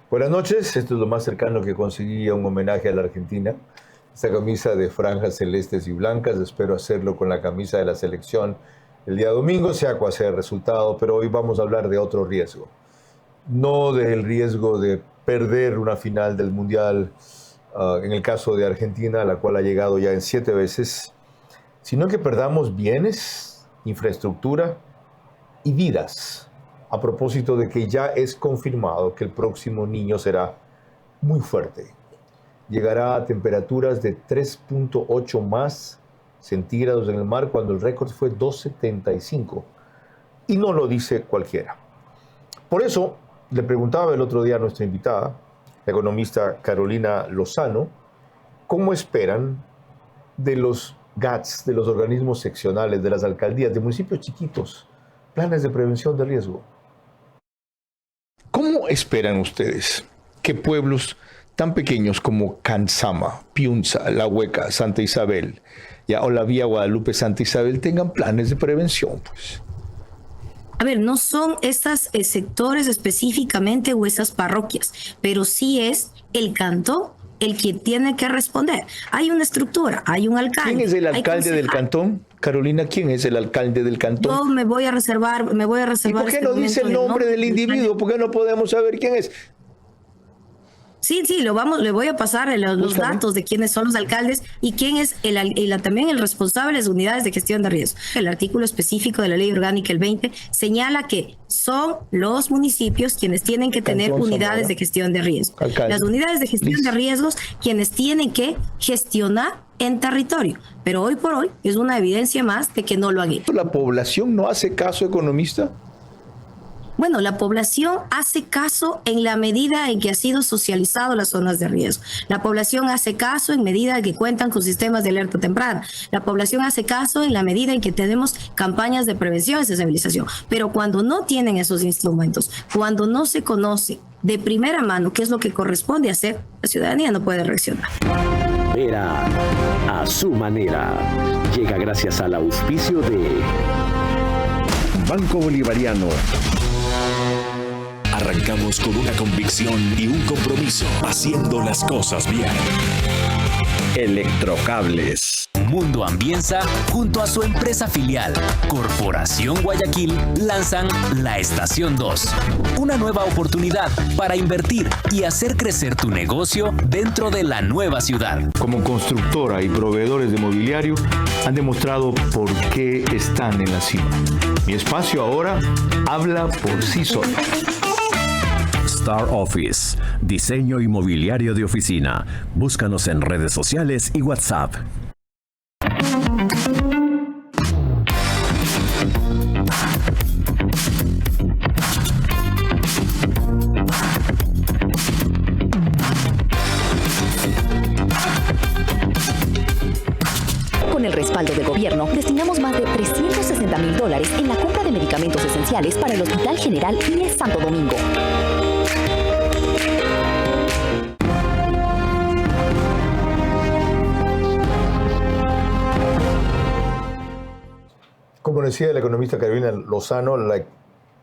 Buenas noches, esto es lo más cercano que conseguí a un homenaje a la Argentina. Esta camisa de franjas celestes y blancas, espero hacerlo con la camisa de la selección el día domingo, sea cual sea el resultado, pero hoy vamos a hablar de otro riesgo. No del riesgo de perder una final del Mundial, en el caso de Argentina, a la cual ha llegado ya en 7 veces, sino que perdamos bienes, infraestructura y vidas, a propósito de que ya es confirmado que el próximo niño será muy fuerte. Llegará a temperaturas de 3.8 más centígrados en el mar, cuando el récord fue 2.75. Y no lo dice cualquiera. Por eso, le preguntaba el otro día a nuestra invitada, la economista Carolina Lozano, ¿cómo esperan de los GATS, de los organismos seccionales, de las alcaldías, de municipios chiquitos, planes de prevención de riesgo? ¿Cómo esperan ustedes que pueblos tan pequeños como Cansama, Piunza, La Hueca, Santa Isabel, o la Vía Guadalupe Santa Isabel tengan planes de prevención, pues? A ver, no son estos sectores específicamente o esas parroquias, pero sí es el cantón el que tiene que responder. Hay una estructura, hay un alcalde. ¿Quién es el alcalde del cantón? Carolina, ¿quién es el alcalde del cantón? Yo me voy a reservar. ¿Y por qué no dice el nombre del individuo? ¿Por qué no podemos saber quién es? Sí, le voy a pasar los datos de quiénes son los alcaldes y quién es también el responsable de las unidades de gestión de riesgos. El artículo específico de la Ley Orgánica, el 20, señala que son los municipios quienes tienen que tener unidades de gestión de riesgos. Las unidades de gestión de riesgos quienes tienen que gestionar en territorio. Pero hoy por hoy es una evidencia más de que no lo han hecho. ¿La población no hace caso, economista? Bueno, la población hace caso en la medida en que ha sido socializado las zonas de riesgo. La población hace caso en medida en que cuentan con sistemas de alerta temprana. La población hace caso en la medida en que tenemos campañas de prevención y sensibilización. Pero cuando no tienen esos instrumentos, cuando no se conoce de primera mano qué es lo que corresponde hacer, la ciudadanía no puede reaccionar. Era a su manera. Llega gracias al auspicio de Banco Bolivariano. Arrancamos con una convicción y un compromiso, haciendo las cosas bien. Electrocables. Mundo Ambienza, junto a su empresa filial, Corporación Guayaquil, lanzan La Estación 2. Una nueva oportunidad para invertir y hacer crecer tu negocio dentro de la nueva ciudad. Como constructora y proveedores de mobiliario, han demostrado por qué están en la cima. Mi espacio ahora habla por sí solo. Star Office, diseño inmobiliario de oficina. Búscanos en redes sociales y WhatsApp. Con el respaldo del gobierno, destinamos más de $360,000 en la compra de medicamentos esenciales para el Hospital General IES Santo Domingo. Como decía la economista Carolina Lozano, la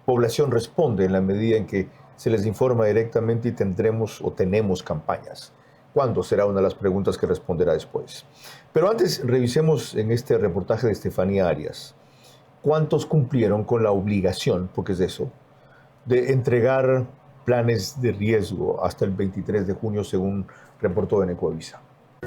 población responde en la medida en que se les informa directamente y tenemos campañas. ¿Cuándo? Será una de las preguntas que responderá después. Pero antes, revisemos en este reportaje de Estefanía Arias. ¿Cuántos cumplieron con la obligación, porque es eso, de entregar planes de riesgo hasta el 23 de junio, según reportó Enecoavisa?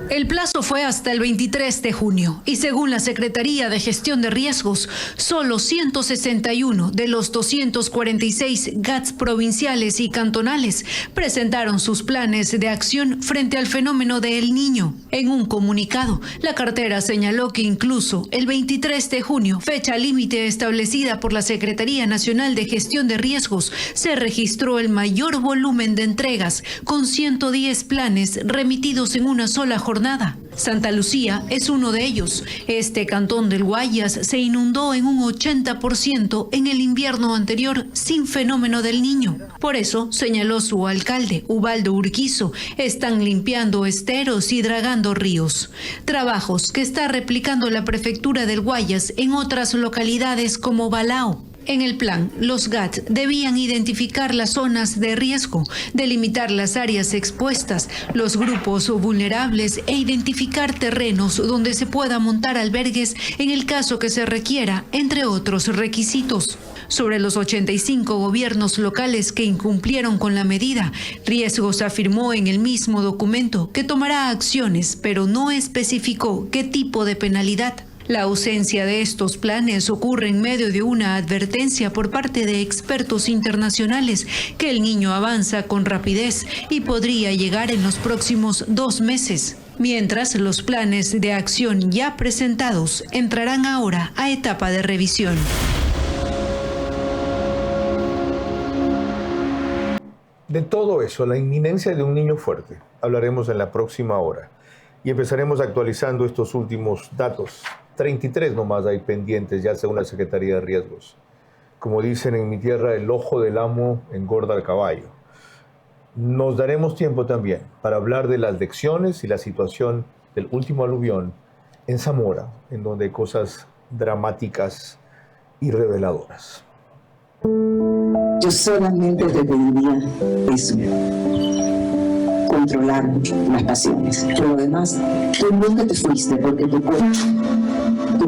El plazo fue hasta el 23 de junio y según la Secretaría de Gestión de Riesgos, solo 161 de los 246 GATS provinciales y cantonales presentaron sus planes de acción frente al fenómeno de El Niño. En un comunicado, la cartera señaló que incluso el 23 de junio, fecha límite establecida por la Secretaría Nacional de Gestión de Riesgos, se registró el mayor volumen de entregas, con 110 planes remitidos en una sola jornada. Santa Lucía es uno de ellos. Este cantón del Guayas se inundó en un 80% en el invierno anterior sin fenómeno del Niño. Por eso, señaló su alcalde, Ubaldo Urquizo, están limpiando esteros y dragando ríos. Trabajos que está replicando la prefectura del Guayas en otras localidades como Balao. En el plan, los GAT debían identificar las zonas de riesgo, delimitar las áreas expuestas, los grupos vulnerables e identificar terrenos donde se pueda montar albergues en el caso que se requiera, entre otros requisitos. Sobre los 85 gobiernos locales que incumplieron con la medida, Riesgos afirmó en el mismo documento que tomará acciones, pero no especificó qué tipo de penalidad. La ausencia de estos planes ocurre en medio de una advertencia por parte de expertos internacionales que el niño avanza con rapidez y podría llegar en los próximos 2 meses. Mientras, los planes de acción ya presentados entrarán ahora a etapa de revisión. De todo eso, la inminencia de un niño fuerte, hablaremos en la próxima hora. Y empezaremos actualizando estos últimos datos. 33 nomás hay pendientes, ya según la Secretaría de Riesgos. Como dicen en mi tierra, el ojo del amo engorda al caballo. Nos daremos tiempo también para hablar de las lecciones y la situación del último aluvión en Zamora, en donde hay cosas dramáticas y reveladoras. Yo solamente te pediría eso, controlar las pasiones. Pero lo demás, tú nunca te fuiste porque tu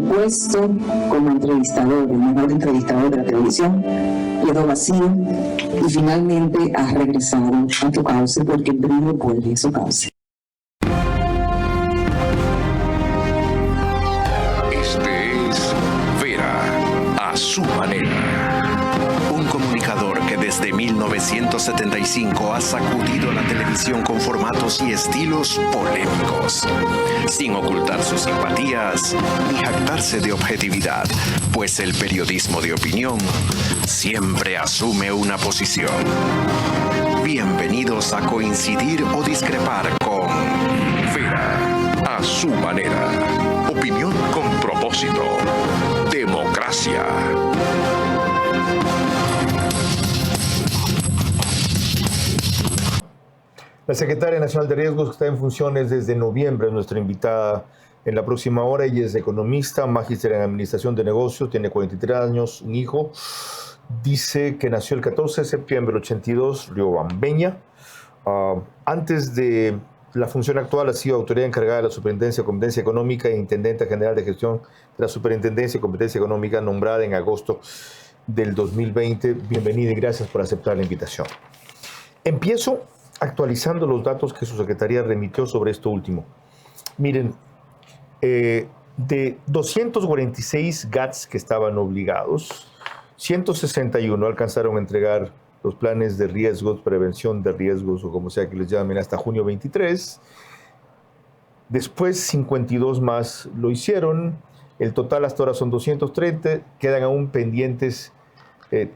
puesto como entrevistador, el mejor entrevistador de la televisión, quedó vacío y finalmente has regresado a tu cauce porque el brillo vuelve a su cauce. Este es Vera a su manera. Un comunicador que desde 1975 ha sacudido la televisión con formatos y estilos polémicos, sin ocultar sus simpatías ni jactarse de objetividad, pues el periodismo de opinión siempre asume una posición. Bienvenidos a coincidir o discrepar con Vera a su manera. Opinión con propósito. Democracia. La Secretaria Nacional de Riesgos, que está en funciones desde noviembre, es nuestra invitada en la próxima hora. Ella es economista, magíster en Administración de Negocios, tiene 43 años, un hijo. Dice que nació el 14 de septiembre del 82, riobambeña. Antes de la función actual ha sido autoridad encargada de la Superintendencia de Competencia Económica e Intendenta General de Gestión de la Superintendencia de Competencia Económica, nombrada en agosto del 2020. Bienvenida y gracias por aceptar la invitación. Empiezo actualizando los datos que su secretaría remitió sobre esto último. Miren, de 246 GATs que estaban obligados, 161 alcanzaron a entregar los planes de riesgos, prevención de riesgos o como sea que les llamen, hasta junio 23. Después 52 más lo hicieron. El total hasta ahora son 230, quedan aún pendientes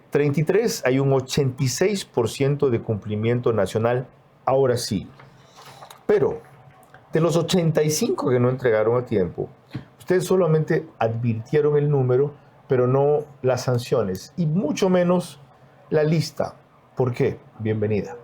33, hay un 86% de cumplimiento nacional, ahora sí. Pero de los 85 que no entregaron a tiempo, ustedes solamente advirtieron el número, pero no las sanciones, y mucho menos la lista. ¿Por qué? Bienvenida.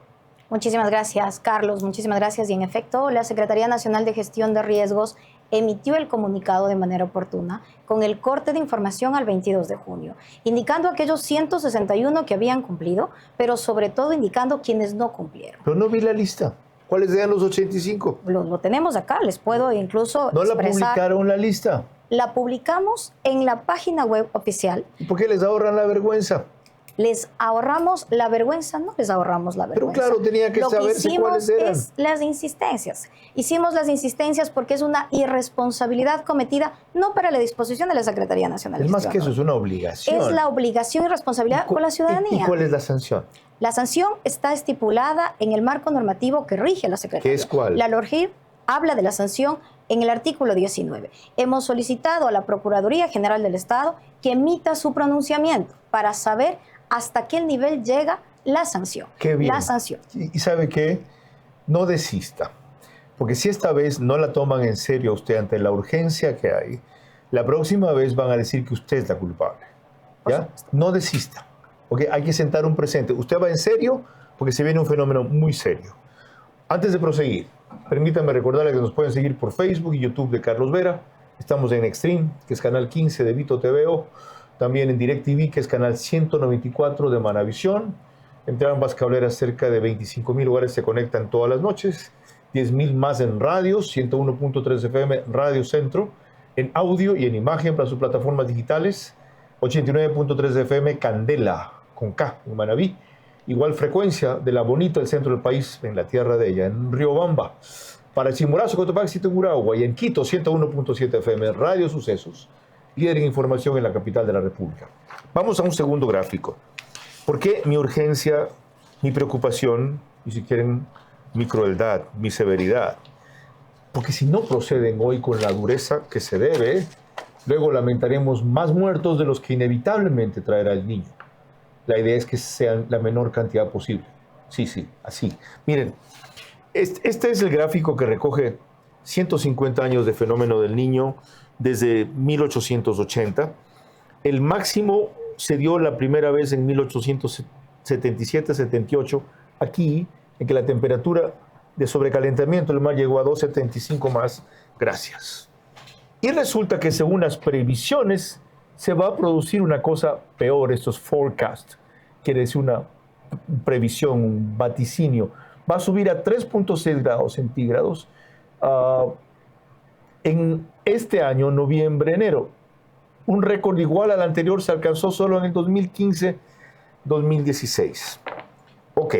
Muchísimas gracias, Carlos. Muchísimas gracias. Y en efecto, la Secretaría Nacional de Gestión de Riesgos emitió el comunicado de manera oportuna con el corte de información al 22 de junio, indicando aquellos 161 que habían cumplido, pero sobre todo indicando quienes no cumplieron. Pero no vi la lista. ¿Cuáles eran los 85? Lo tenemos acá, les puedo incluso ¿No expresar. la publicaron la lista? La publicamos en la página web oficial. ¿Y por qué les ahorran la vergüenza? ¿Les ahorramos la vergüenza? No les ahorramos la vergüenza. Pero claro, tenía que saberse cuáles eran. Lo que hicimos es las insistencias. Hicimos las insistencias porque es una irresponsabilidad cometida no para la disposición de la Secretaría Nacional. Es más que eso, es una obligación. Es la obligación y responsabilidad con la ciudadanía. ¿Y cuál es la sanción? La sanción está estipulada en el marco normativo que rige la Secretaría. ¿Qué es cuál? La LORGIR habla de la sanción en el artículo 19. Hemos solicitado a la Procuraduría General del Estado que emita su pronunciamiento para saber hasta qué nivel llega la sanción. Qué bien. La sanción. ¿Y sabe qué? No desista. Porque si esta vez no la toman en serio a usted ante la urgencia que hay, la próxima vez van a decir que usted es la culpable. ¿Ya? No desista. ¿Okay? Hay que sentar un presente. Usted va en serio porque se viene un fenómeno muy serio. Antes de proseguir, permítanme recordarles que nos pueden seguir por Facebook y YouTube de Carlos Vera. Estamos en Extreme, que es canal 15 de Vito TVO. también en DirecTV, que es canal 194 de Manavisión. Entre ambas cableras, cerca de 25.000 hogares se conectan todas las noches. 10.000 más en radios, 101.3 FM Radio Centro, en audio y en imagen para sus plataformas digitales. 89.3 FM Candela, con K, en Manabí. Igual frecuencia de La Bonita, el centro del país, en la tierra de ella, en Riobamba. Para Chimborazo, Cotopaxi, Tungurahua, y en Quito, 101.7 FM Radio Sucesos, líder en información en la capital de la República. Vamos a un segundo gráfico. ¿Por qué mi urgencia, mi preocupación, y si quieren, mi crueldad, mi severidad? Porque si no proceden hoy con la dureza que se debe, luego lamentaremos más muertos de los que inevitablemente traerá el niño. La idea es que sean la menor cantidad posible. Sí, así. Miren, este es el gráfico que recoge 150 años de fenómeno del niño desde 1880. El máximo se dio la primera vez en 1877-78, aquí, en que la temperatura de sobrecalentamiento del mar llegó a 2,75 más. Gracias. Y resulta que según las previsiones se va a producir una cosa peor. Esto es forecast, quiere decir una previsión, un vaticinio. Va a subir a 3,6 grados centígrados en este año, noviembre, enero. Un récord igual al anterior se alcanzó solo en el 2015-2016. Ok.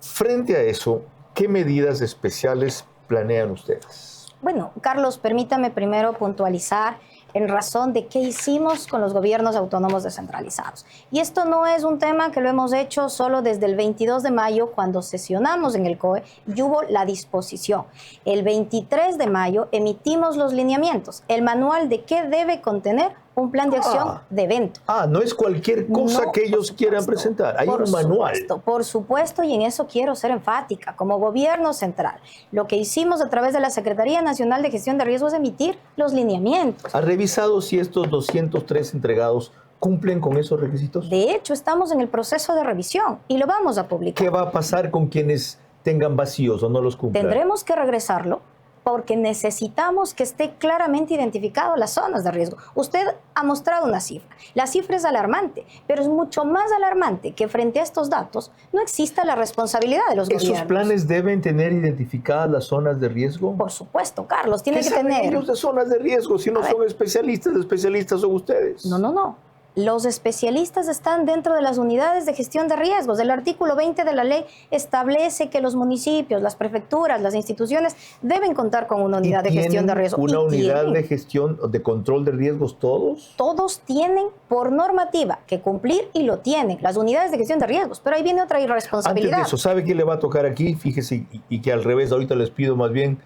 Frente a eso, ¿qué medidas especiales planean ustedes? Bueno, Carlos, permítame primero puntualizar en razón de qué hicimos con los gobiernos autónomos descentralizados. Y esto no es un tema que lo hemos hecho solo desde el 22 de mayo, cuando sesionamos en el COE y hubo la disposición. El 23 de mayo emitimos los lineamientos, el manual de qué debe contener un plan de acción de evento. No es cualquier cosa que ellos quieran presentar. Hay un manual. Por supuesto, y en eso quiero ser enfática. Como gobierno central, lo que hicimos a través de la Secretaría Nacional de Gestión de Riesgos es emitir los lineamientos. ¿Ha revisado si estos 203 entregados cumplen con esos requisitos? De hecho, estamos en el proceso de revisión y lo vamos a publicar. ¿Qué va a pasar con quienes tengan vacíos o no los cumplan? Tendremos que regresarlo, porque necesitamos que esté claramente identificado las zonas de riesgo. Usted ha mostrado una cifra. La cifra es alarmante, pero es mucho más alarmante que frente a estos datos no exista la responsabilidad de los gobiernos. ¿Esos planes deben tener identificadas las zonas de riesgo? Por supuesto, Carlos, tiene que tener. ¿Qué saben ellos de zonas de riesgo si no son especialistas? Especialistas son ustedes. No. Los especialistas están dentro de las unidades de gestión de riesgos. El artículo 20 de la ley establece que los municipios, las prefecturas, las instituciones deben contar con una unidad de gestión de riesgos. ¿Una unidad de gestión, de control de riesgos todos? Todos tienen por normativa que cumplir y lo tienen, las unidades de gestión de riesgos. Pero ahí viene otra irresponsabilidad. Antes de eso, ¿sabe qué le va a tocar aquí? Fíjese, y que al revés, ahorita les pido más bien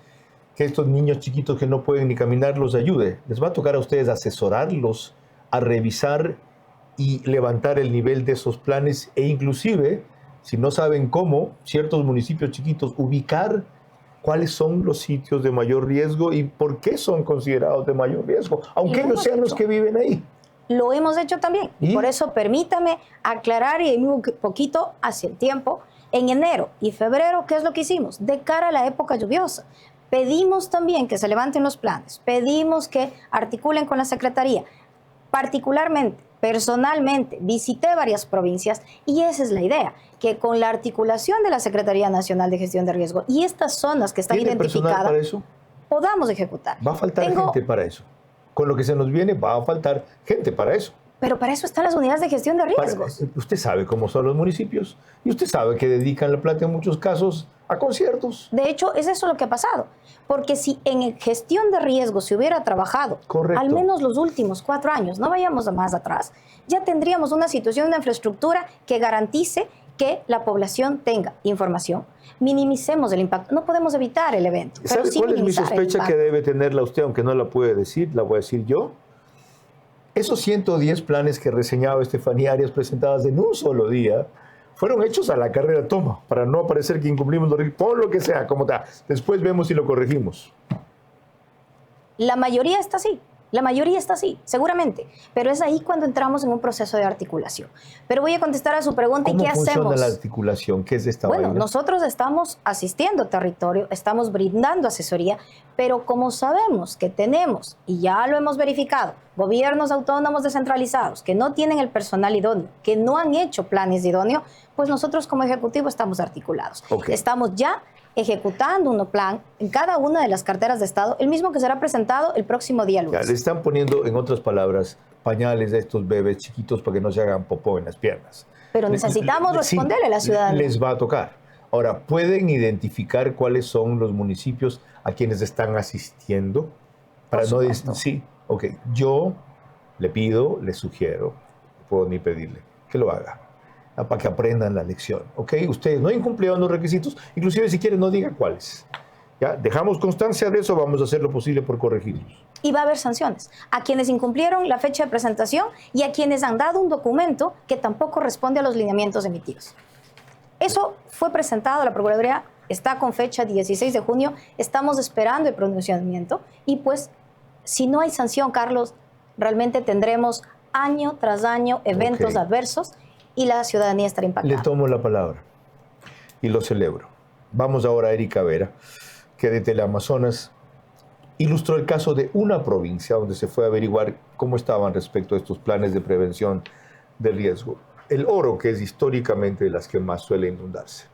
que estos niños chiquitos que no pueden ni caminar los ayude. Les va a tocar a ustedes asesorarlos, a revisar y levantar el nivel de esos planes e inclusive, si no saben cómo, ciertos municipios chiquitos, ubicar cuáles son los sitios de mayor riesgo y por qué son considerados de mayor riesgo, aunque ellos sean los que viven ahí. Lo hemos hecho también. ¿Y? Por eso permítame aclarar y un poquito hacia el tiempo. En enero y febrero, ¿qué es lo que hicimos? De cara a la época lluviosa. Pedimos también que se levanten los planes, pedimos que articulen con la Secretaría. Particularmente, personalmente, visité varias provincias y esa es la idea, que con la articulación de la Secretaría Nacional de Gestión de Riesgo y estas zonas que están identificadas, para eso? Podamos ejecutar. Va a faltar gente para eso. Con lo que se nos viene va a faltar gente para eso. Pero para eso están las unidades de gestión de riesgos. Usted sabe cómo son los municipios y usted sabe que dedican la plata en muchos casos a conciertos. De hecho, es eso lo que ha pasado. Porque si en gestión de riesgos se hubiera trabajado, al menos los últimos 4 años, no vayamos a más atrás, ya tendríamos una situación de infraestructura que garantice que la población tenga información. Minimicemos el impacto. No podemos evitar el evento. ¿Sabe cuál es mi sospecha que debe tenerla usted, aunque no la puede decir? La voy a decir yo. Esos 110 planes que reseñaba Estefanía Arias presentadas en un solo día fueron hechos a la carrera toma, para no parecer que incumplimos los riesgos, por lo que sea, como está. Después vemos si lo corregimos. La mayoría está así. La mayoría está así, seguramente, pero es ahí cuando entramos en un proceso de articulación. Pero voy a contestar a su pregunta, ¿y qué hacemos? ¿Cómo funciona la articulación? ¿Qué es esta vaina? Nosotros estamos asistiendo a territorio, estamos brindando asesoría, pero como sabemos que tenemos, y ya lo hemos verificado, gobiernos autónomos descentralizados que no tienen el personal idóneo, que no han hecho planes idóneos, pues nosotros como Ejecutivo estamos articulados. Okay. Estamos ya ejecutando un plan en cada una de las carteras de Estado, el mismo que será presentado el próximo día lunes. Le están poniendo, en otras palabras, pañales a estos bebés chiquitos para que no se hagan popó en las piernas. Pero necesitamos responderle a la ciudadanía. Les va a tocar. Ahora, ¿pueden identificar cuáles son los municipios a quienes están asistiendo? Para no decir, sí, ok, yo le pido, le sugiero, no puedo ni pedirle, que lo haga. Para que aprendan la lección, ¿ok? Ustedes no incumplieron los requisitos, inclusive si quieren no digan cuáles. ¿Ya? Dejamos constancia de eso, vamos a hacer lo posible por corregirlos. Y va a haber sanciones a quienes incumplieron la fecha de presentación y a quienes han dado un documento que tampoco responde a los lineamientos emitidos. Eso fue presentado a la Procuraduría, está con fecha 16 de junio, estamos esperando el pronunciamiento y pues si no hay sanción, Carlos, realmente tendremos año tras año eventos adversos y la ciudadanía estará impactada. Le tomo la palabra y lo celebro. Vamos ahora a Erika Vera, que desde el Amazonas ilustró el caso de una provincia donde se fue a averiguar cómo estaban respecto a estos planes de prevención de riesgo. El Oro, que es históricamente de las que más suele inundarse.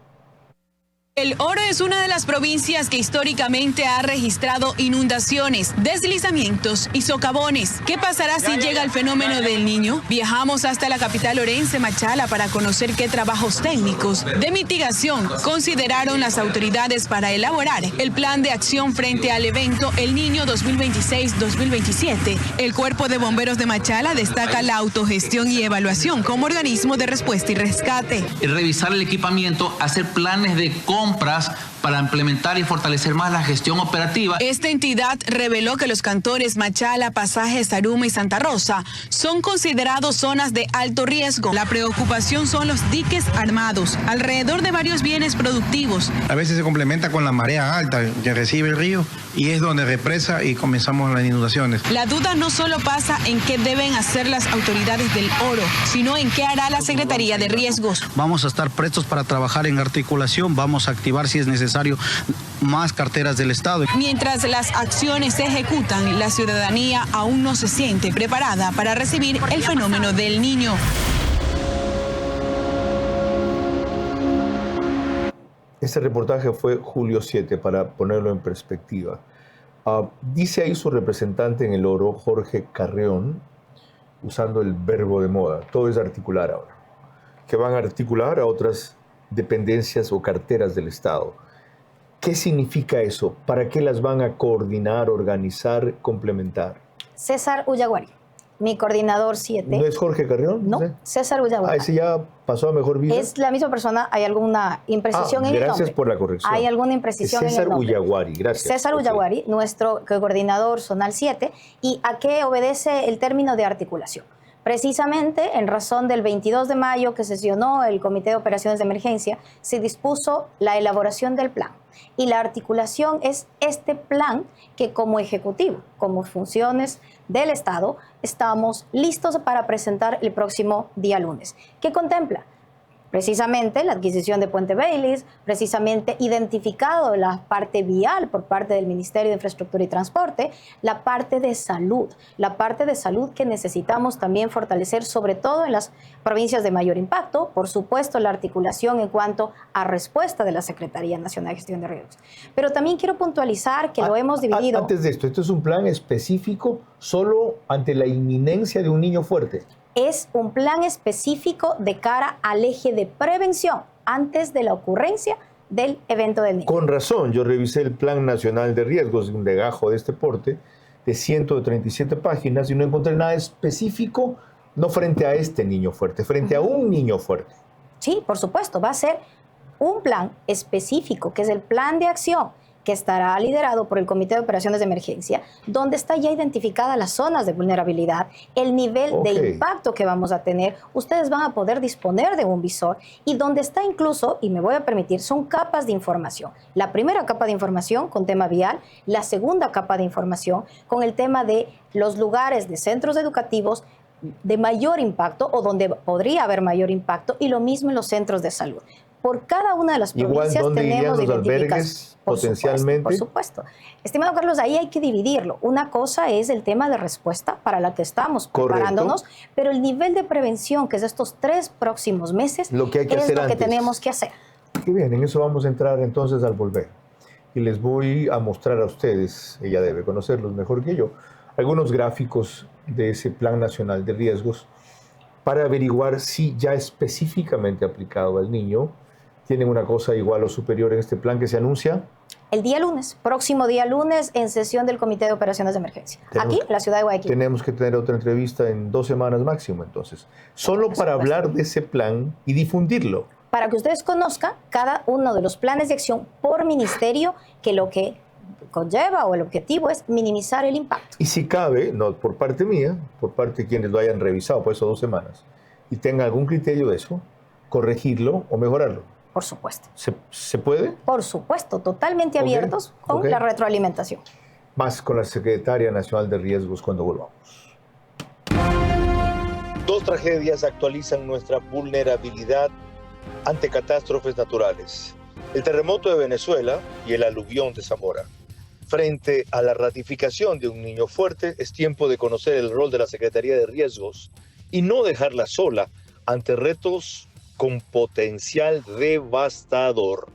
El Oro es una de las provincias que históricamente ha registrado inundaciones, deslizamientos y socavones. ¿Qué pasará si llega el fenómeno del Niño? Viajamos hasta la capital orense, Machala, para conocer qué trabajos técnicos de mitigación consideraron las autoridades para elaborar el plan de acción frente al evento El Niño 2026-2027. El Cuerpo de Bomberos de Machala destaca la autogestión y evaluación como organismo de respuesta y rescate. Revisar el equipamiento, hacer planes de compras para implementar y fortalecer más la gestión operativa. Esta entidad reveló que los cantores Machala, Pasajes, Zaruma y Santa Rosa son considerados zonas de alto riesgo. La preocupación son los diques armados alrededor de varios bienes productivos. A veces se complementa con la marea alta que recibe el río y es donde represa y comenzamos las inundaciones. La duda no solo pasa en qué deben hacer las autoridades del Oro, sino en qué hará la Secretaría de Riesgos. Vamos a estar prestos para trabajar en articulación, vamos a activar si es necesario más carteras del Estado. Mientras las acciones se ejecutan, la ciudadanía aún no se siente preparada para recibir el fenómeno del Niño. Este reportaje fue julio 7, para ponerlo en perspectiva. Dice ahí su representante en el Oro, Jorge Carreón, usando el verbo de moda, todo es articular ahora, que van a articular a otras dependencias o carteras del Estado. ¿Qué significa eso? ¿Para qué las van a coordinar, organizar, complementar? César Ullaguari, mi coordinador 7. ¿No es Jorge Carrión? No, César Ullaguari. Ese ya pasó a mejor vida. Es la misma persona, hay alguna imprecisión en el nombre. Gracias por la corrección. Hay alguna imprecisión en el nombre. César Ullaguari, gracias. César Ullaguari, nuestro coordinador zonal 7. ¿Y a qué obedece el término de articulación? Precisamente en razón del 22 de mayo que sesionó el Comité de Operaciones de Emergencia, se dispuso la elaboración del plan. Y la articulación es este plan que como Ejecutivo, como funciones del Estado, estamos listos para presentar el próximo día lunes. ¿Qué contempla? Precisamente la adquisición de Puente Baylis, precisamente identificado la parte vial por parte del Ministerio de Infraestructura y Transporte, la parte de salud que necesitamos también fortalecer, sobre todo en las provincias de mayor impacto, por supuesto la articulación en cuanto a respuesta de la Secretaría Nacional de Gestión de Riesgos. Pero también quiero puntualizar que lo hemos dividido. Antes de esto es un plan específico solo ante la inminencia de un niño fuerte. Es un plan específico de cara al eje de prevención antes de la ocurrencia del evento del niño. Con razón, yo revisé el Plan Nacional de Riesgos, un legajo de este porte, de 137 páginas, y no encontré nada específico, no frente a este niño fuerte, frente a un niño fuerte. Sí, por supuesto, va a ser un plan específico, que es el plan de acción, que estará liderado por el Comité de Operaciones de Emergencia, donde está ya identificada las zonas de vulnerabilidad, el nivel de impacto que vamos a tener. Ustedes van a poder disponer de un visor y donde está incluso, y me voy a permitir, son capas de información. La primera capa de información con tema vial, la segunda capa de información con el tema de los lugares de centros educativos de mayor impacto o donde podría haber mayor impacto, y lo mismo en los centros de salud. Por cada una de las provincias tenemos albergues potencialmente. Por supuesto. Estimado Carlos, ahí hay que dividirlo. Una cosa es el tema de respuesta para la que estamos preparándonos, pero el nivel de prevención, que es estos 3 próximos meses, lo que hay que es hacer lo que antes. tenemos que hacer. Qué bien, en eso vamos a entrar entonces al volver. Y les voy a mostrar a ustedes, ella debe conocerlos mejor que yo, algunos gráficos de ese Plan Nacional de Riesgos para averiguar si ya específicamente aplicado al niño tienen una cosa igual o superior en este plan que se anuncia. El día lunes, próximo día lunes, en sesión del Comité de Operaciones de Emergencia. Aquí, en la ciudad de Guayaquil. Tenemos que tener otra entrevista en 2 semanas máximo, entonces. Solo para hablar de ese plan y difundirlo. Para que ustedes conozcan cada uno de los planes de acción por ministerio, que lo que conlleva o el objetivo es minimizar el impacto. Y si cabe, no por parte mía, por parte de quienes lo hayan revisado por esas 2 semanas, y tengan algún criterio de eso, corregirlo o mejorarlo. Por supuesto. ¿Se puede? Por supuesto, totalmente abiertos con la retroalimentación. Más con la Secretaria Nacional de Riesgos cuando volvamos. 2 tragedias actualizan nuestra vulnerabilidad ante catástrofes naturales: el terremoto de Venezuela y el aluvión de Zamora. Frente a la ratificación de un niño fuerte, es tiempo de conocer el rol de la Secretaría de Riesgos y no dejarla sola ante retos con potencial devastador.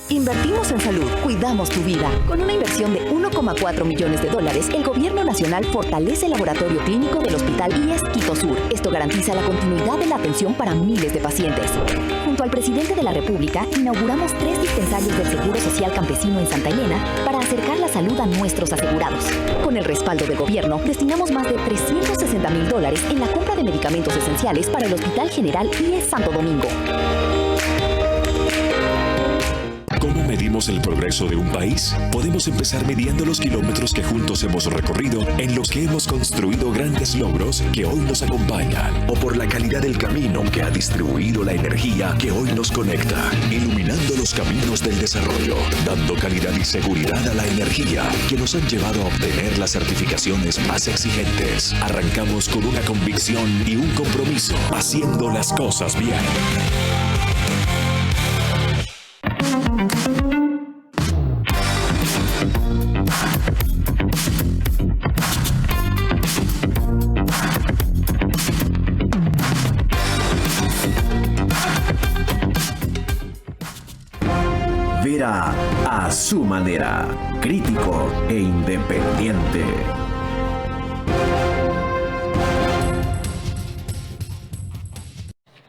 Invertimos en salud, cuidamos tu vida. Con una inversión de $1,4 millones, el Gobierno Nacional fortalece el laboratorio clínico del Hospital IES Quito Sur. Esto garantiza la continuidad de la atención para miles de pacientes. Junto al presidente de la República, inauguramos 3 dispensarios del Seguro Social Campesino en Santa Elena para acercar la salud a nuestros asegurados. Con el respaldo del gobierno, destinamos más de $360,000 en la compra de medicamentos esenciales para el Hospital General IES Santo Domingo. ¿Cómo medimos el progreso de un país? Podemos empezar midiendo los kilómetros que juntos hemos recorrido, en los que hemos construido grandes logros que hoy nos acompañan, o por la calidad del camino que ha distribuido la energía que hoy nos conecta, iluminando los caminos del desarrollo, dando calidad y seguridad a la energía que nos han llevado a obtener las certificaciones más exigentes. Arrancamos con una convicción y un compromiso, haciendo las cosas bien. Vera a su manera, crítico e independiente.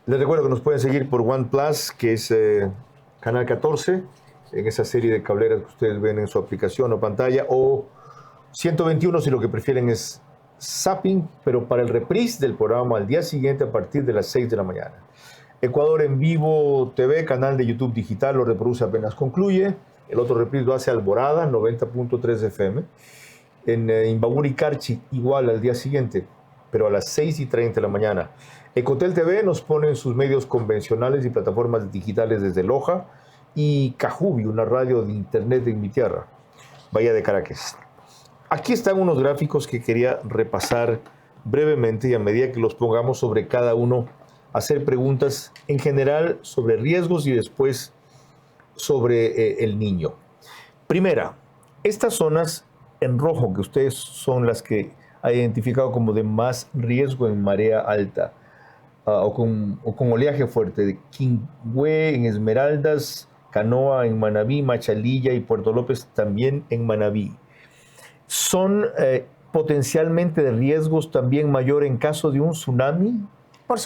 Les recuerdo que nos pueden seguir por OnePlus, que es Canal 14, en esa serie de cableras que ustedes ven en su aplicación o pantalla, o 121 si lo que prefieren es zapping, pero para el reprise del programa al día siguiente a partir de las 6 de la mañana. Ecuador en Vivo TV, canal de YouTube digital, lo reproduce apenas concluye. El otro reprise lo hace Alborada, 90.3 FM. En Imbabura y Carchi, igual al día siguiente, pero a las 6:30 de la mañana. Ecotel TV nos pone en sus medios convencionales y plataformas digitales desde Loja. Y Cajubi, una radio de internet en mi tierra, Bahía de Caracas. Aquí están unos gráficos que quería repasar brevemente, y a medida que los pongamos sobre cada uno, hacer preguntas en general sobre riesgos y después sobre el niño. Primera, estas zonas en rojo, que ustedes son las que ha identificado como de más riesgo en marea alta o con oleaje fuerte, de Quingüe en Esmeraldas, Canoa en Manabí, Machalilla y Puerto López también en Manabí. ¿Son potencialmente de riesgos también mayor en caso de un tsunami? Por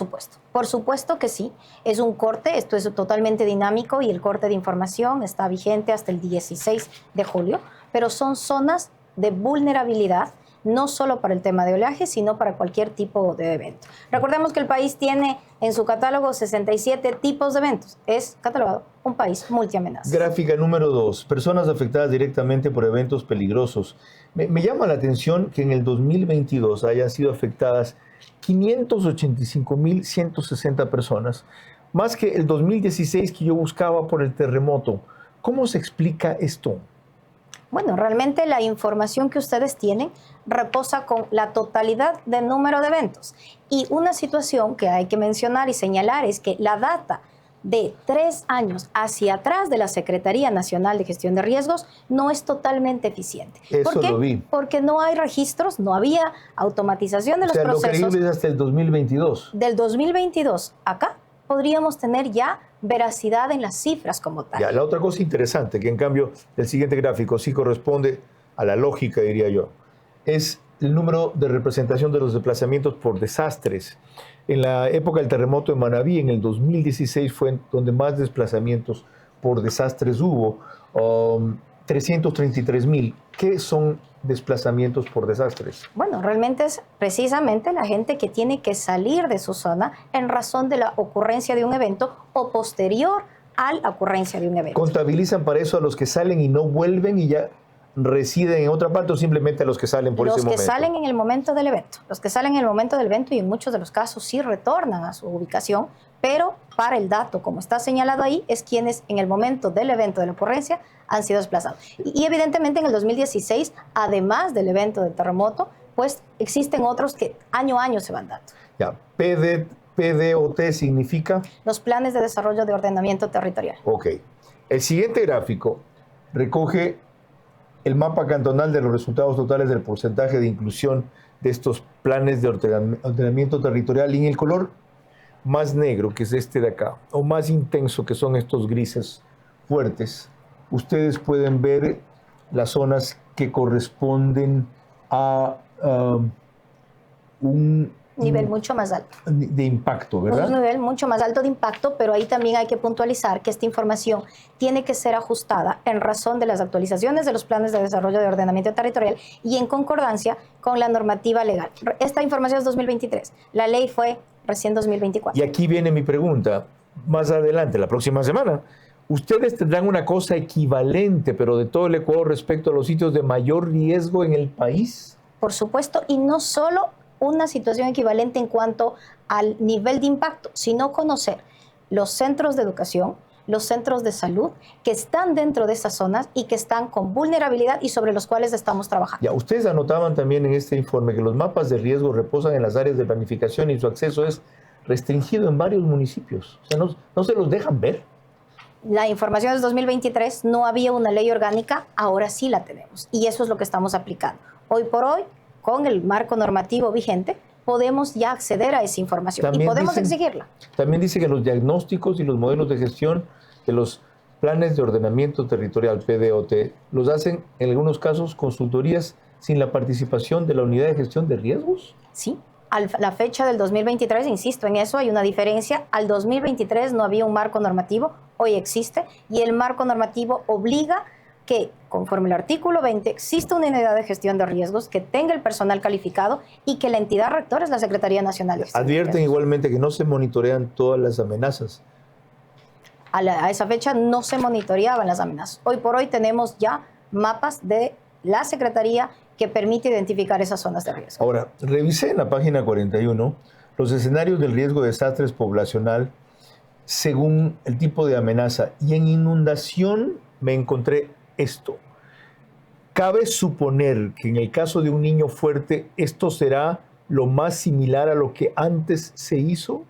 supuesto que sí. Es un corte, esto es totalmente dinámico y el corte de información está vigente hasta el 16 de julio, pero son zonas de vulnerabilidad no solo para el tema de oleaje, sino para cualquier tipo de evento. Recordemos que el país tiene en su catálogo 67 tipos de eventos. Es catalogado un país multiamenaza. Gráfica número 2. Personas afectadas directamente por eventos peligrosos. Me llama la atención que en el 2022 hayan sido afectadas 585.160 personas, más que el 2016 que yo buscaba por el terremoto. ¿Cómo se explica esto? Bueno, realmente la información que ustedes tienen reposa con la totalidad del número de eventos. Y una situación que hay que mencionar y señalar es que la data de 3 años hacia atrás de la Secretaría Nacional de Gestión de Riesgos no es totalmente eficiente. Eso ¿Por qué? lo vi. Porque no hay registros, no había automatización de los procesos. Lo creíble es hasta el 2022. Del 2022 acá podríamos tener ya veracidad en las cifras como tal. Ya, la otra cosa interesante, que en cambio el siguiente gráfico sí corresponde a la lógica, diría yo, es el número de representación de los desplazamientos por desastres. En la época del terremoto de Manabí, en el 2016, fue donde más desplazamientos por desastres hubo, 333,000. ¿Qué son desplazamientos por desastres? Bueno, realmente es precisamente la gente que tiene que salir de su zona en razón de la ocurrencia de un evento o posterior a la ocurrencia de un evento. ¿Contabilizan para eso a los que salen y no vuelven y ya residen en otra parte o simplemente a los que salen por ese momento? Los que salen en el momento del evento. Los que salen en el momento del evento y en muchos de los casos sí retornan a su ubicación, pero para el dato, como está señalado ahí, es quienes en el momento del evento de la ocurrencia han sido desplazados. Y evidentemente en el 2016, además del evento del terremoto, pues existen otros que año a año se van dando. Ya, PDOT significa... Los planes de desarrollo de ordenamiento territorial. Ok. El siguiente gráfico recoge el mapa cantonal de los resultados totales del porcentaje de inclusión de estos planes de ordenamiento territorial, y en el color más negro, que es este de acá, o más intenso, que son estos grises fuertes, ustedes pueden ver las zonas que corresponden a un nivel mucho más alto de impacto, ¿verdad? Un nivel mucho más alto de impacto, pero ahí también hay que puntualizar que esta información tiene que ser ajustada en razón de las actualizaciones de los planes de desarrollo de ordenamiento territorial y en concordancia con la normativa legal. Esta información es 2023, la ley fue recién 2024. Y aquí viene mi pregunta, más adelante, la próxima semana. Ustedes tendrán una cosa equivalente, pero de todo el Ecuador, respecto a los sitios de mayor riesgo en el país. Por supuesto, y no solo una situación equivalente en cuanto al nivel de impacto, sino conocer los centros de educación, los centros de salud que están dentro de esas zonas y que están con vulnerabilidad y sobre los cuales estamos trabajando. Ya, ustedes anotaban también en este informe que los mapas de riesgo reposan en las áreas de planificación y su acceso es restringido en varios municipios. O sea, no se los dejan ver. La información es 2023, no había una ley orgánica, ahora sí la tenemos. Y eso es lo que estamos aplicando. Hoy por hoy, con el marco normativo vigente, podemos ya acceder a esa información también y podemos exigirla. También dice que los diagnósticos y los modelos de gestión de los planes de ordenamiento territorial, PDOT, los hacen en algunos casos consultorías sin la participación de la unidad de gestión de riesgos. Sí. A la fecha del 2023, insisto, en eso hay una diferencia. Al 2023 no había un marco normativo, hoy existe, y el marco normativo obliga que, conforme el artículo 20, exista una unidad de gestión de riesgos que tenga el personal calificado y que la entidad rectora es la Secretaría Nacional de Gestión. Advierten igualmente que no se monitorean todas las amenazas. A esa fecha no se monitoreaban las amenazas. Hoy por hoy tenemos ya mapas de la Secretaría que permite identificar esas zonas de riesgo. Ahora, revisé en la página 41 los escenarios del riesgo de desastres poblacional según el tipo de amenaza, y en inundación me encontré esto. ¿Cabe suponer que en el caso de un niño fuerte esto será lo más similar a lo que antes se hizo?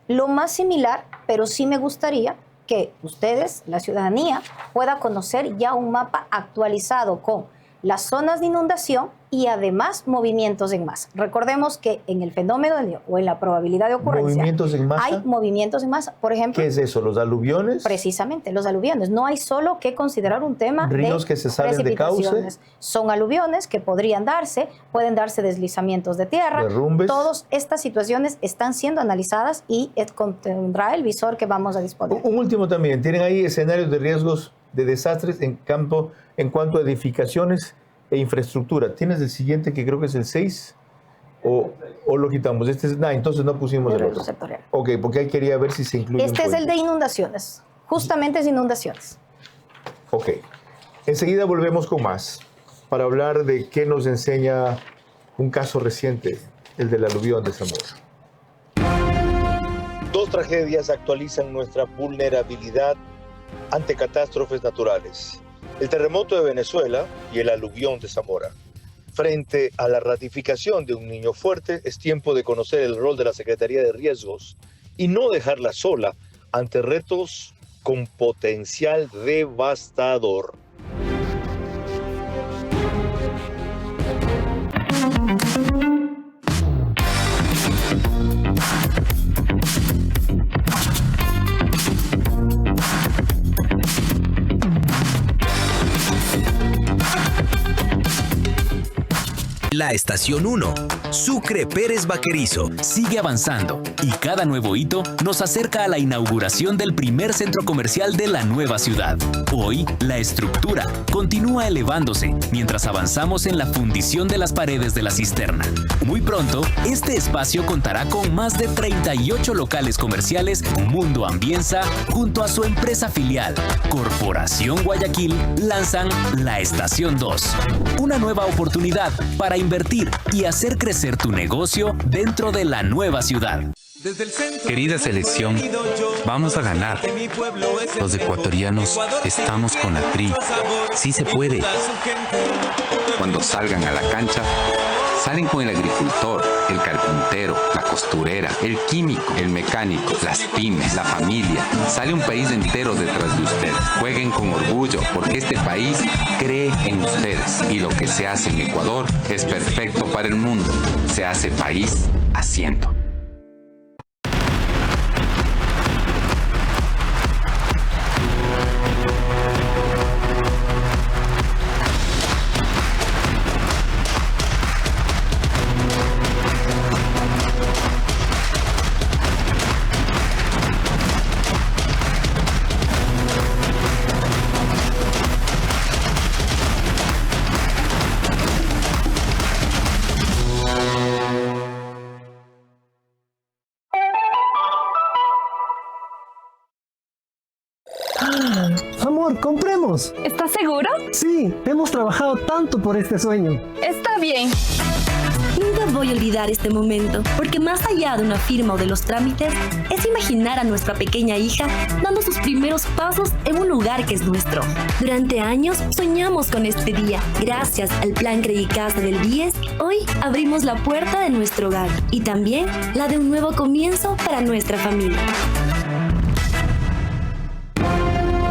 Lo más similar, pero sí me gustaría que ustedes, la ciudadanía, pueda conocer ya un mapa actualizado con las zonas de inundación y además movimientos en masa. Recordemos que en el fenómeno o en la probabilidad de ocurrencia ¿movimientos en masa? Hay movimientos en masa. Por ejemplo, ¿qué es eso? ¿Los aluviones? Precisamente, los aluviones. No hay solo que considerar un tema ríos que se salen de cauce. Son aluviones que podrían darse, pueden darse deslizamientos de tierra. Derrumbes. Todas estas situaciones están siendo analizadas y contendrá el visor que vamos a disponer. Un último también, tienen ahí escenarios de riesgos de desastres en cuanto a edificaciones e infraestructura. ¿Tienes el siguiente que creo que es el 6? ¿O lo quitamos? Este es, entonces no pusimos el otro. Sectorial. Ok, porque ahí quería ver si se incluye. Este es el de inundaciones. Justamente es inundaciones. Ok. Enseguida volvemos con más para hablar de qué nos enseña un caso reciente, el del aluvión de Zamora. Dos tragedias actualizan nuestra vulnerabilidad ante catástrofes naturales: el terremoto de Venezuela y el aluvión de Zamora. Frente a la ratificación de un niño fuerte, es tiempo de conocer el rol de la Secretaría de Riesgos y no dejarla sola ante retos con potencial devastador. La Estación 1, Sucre Pérez Vaquerizo, sigue avanzando y cada nuevo hito nos acerca a la inauguración del primer centro comercial de la nueva ciudad. Hoy, la estructura continúa elevándose mientras avanzamos en la fundición de las paredes de la cisterna. Muy pronto, este espacio contará con más de 38 locales comerciales. Mundo Ambienza, junto a su empresa filial, Corporación Guayaquil, lanzan La Estación 2, una nueva oportunidad para invertir y hacer crecer tu negocio dentro de la nueva ciudad. Querida selección, vamos a ganar. Los ecuatorianos estamos con la tri. Sí se puede. Cuando salgan a la cancha, salen con el agricultor, el carpintero, la costurera, el químico, el mecánico, las pymes, la familia. Sale un país entero detrás de ustedes. Jueguen con orgullo, porque este país cree en ustedes. Y lo que se hace en Ecuador es perfecto para el mundo. Se hace país haciendo. Amor, compremos. ¿Estás seguro? Sí, hemos trabajado tanto por este sueño. Está bien. Nunca voy a olvidar este momento, porque más allá de una firma o de los trámites, es imaginar a nuestra pequeña hija dando sus primeros pasos en un lugar que es nuestro. Durante años soñamos con este día. Gracias al Plan Credicasa del BIES, hoy abrimos la puerta de nuestro hogar y también la de un nuevo comienzo para nuestra familia.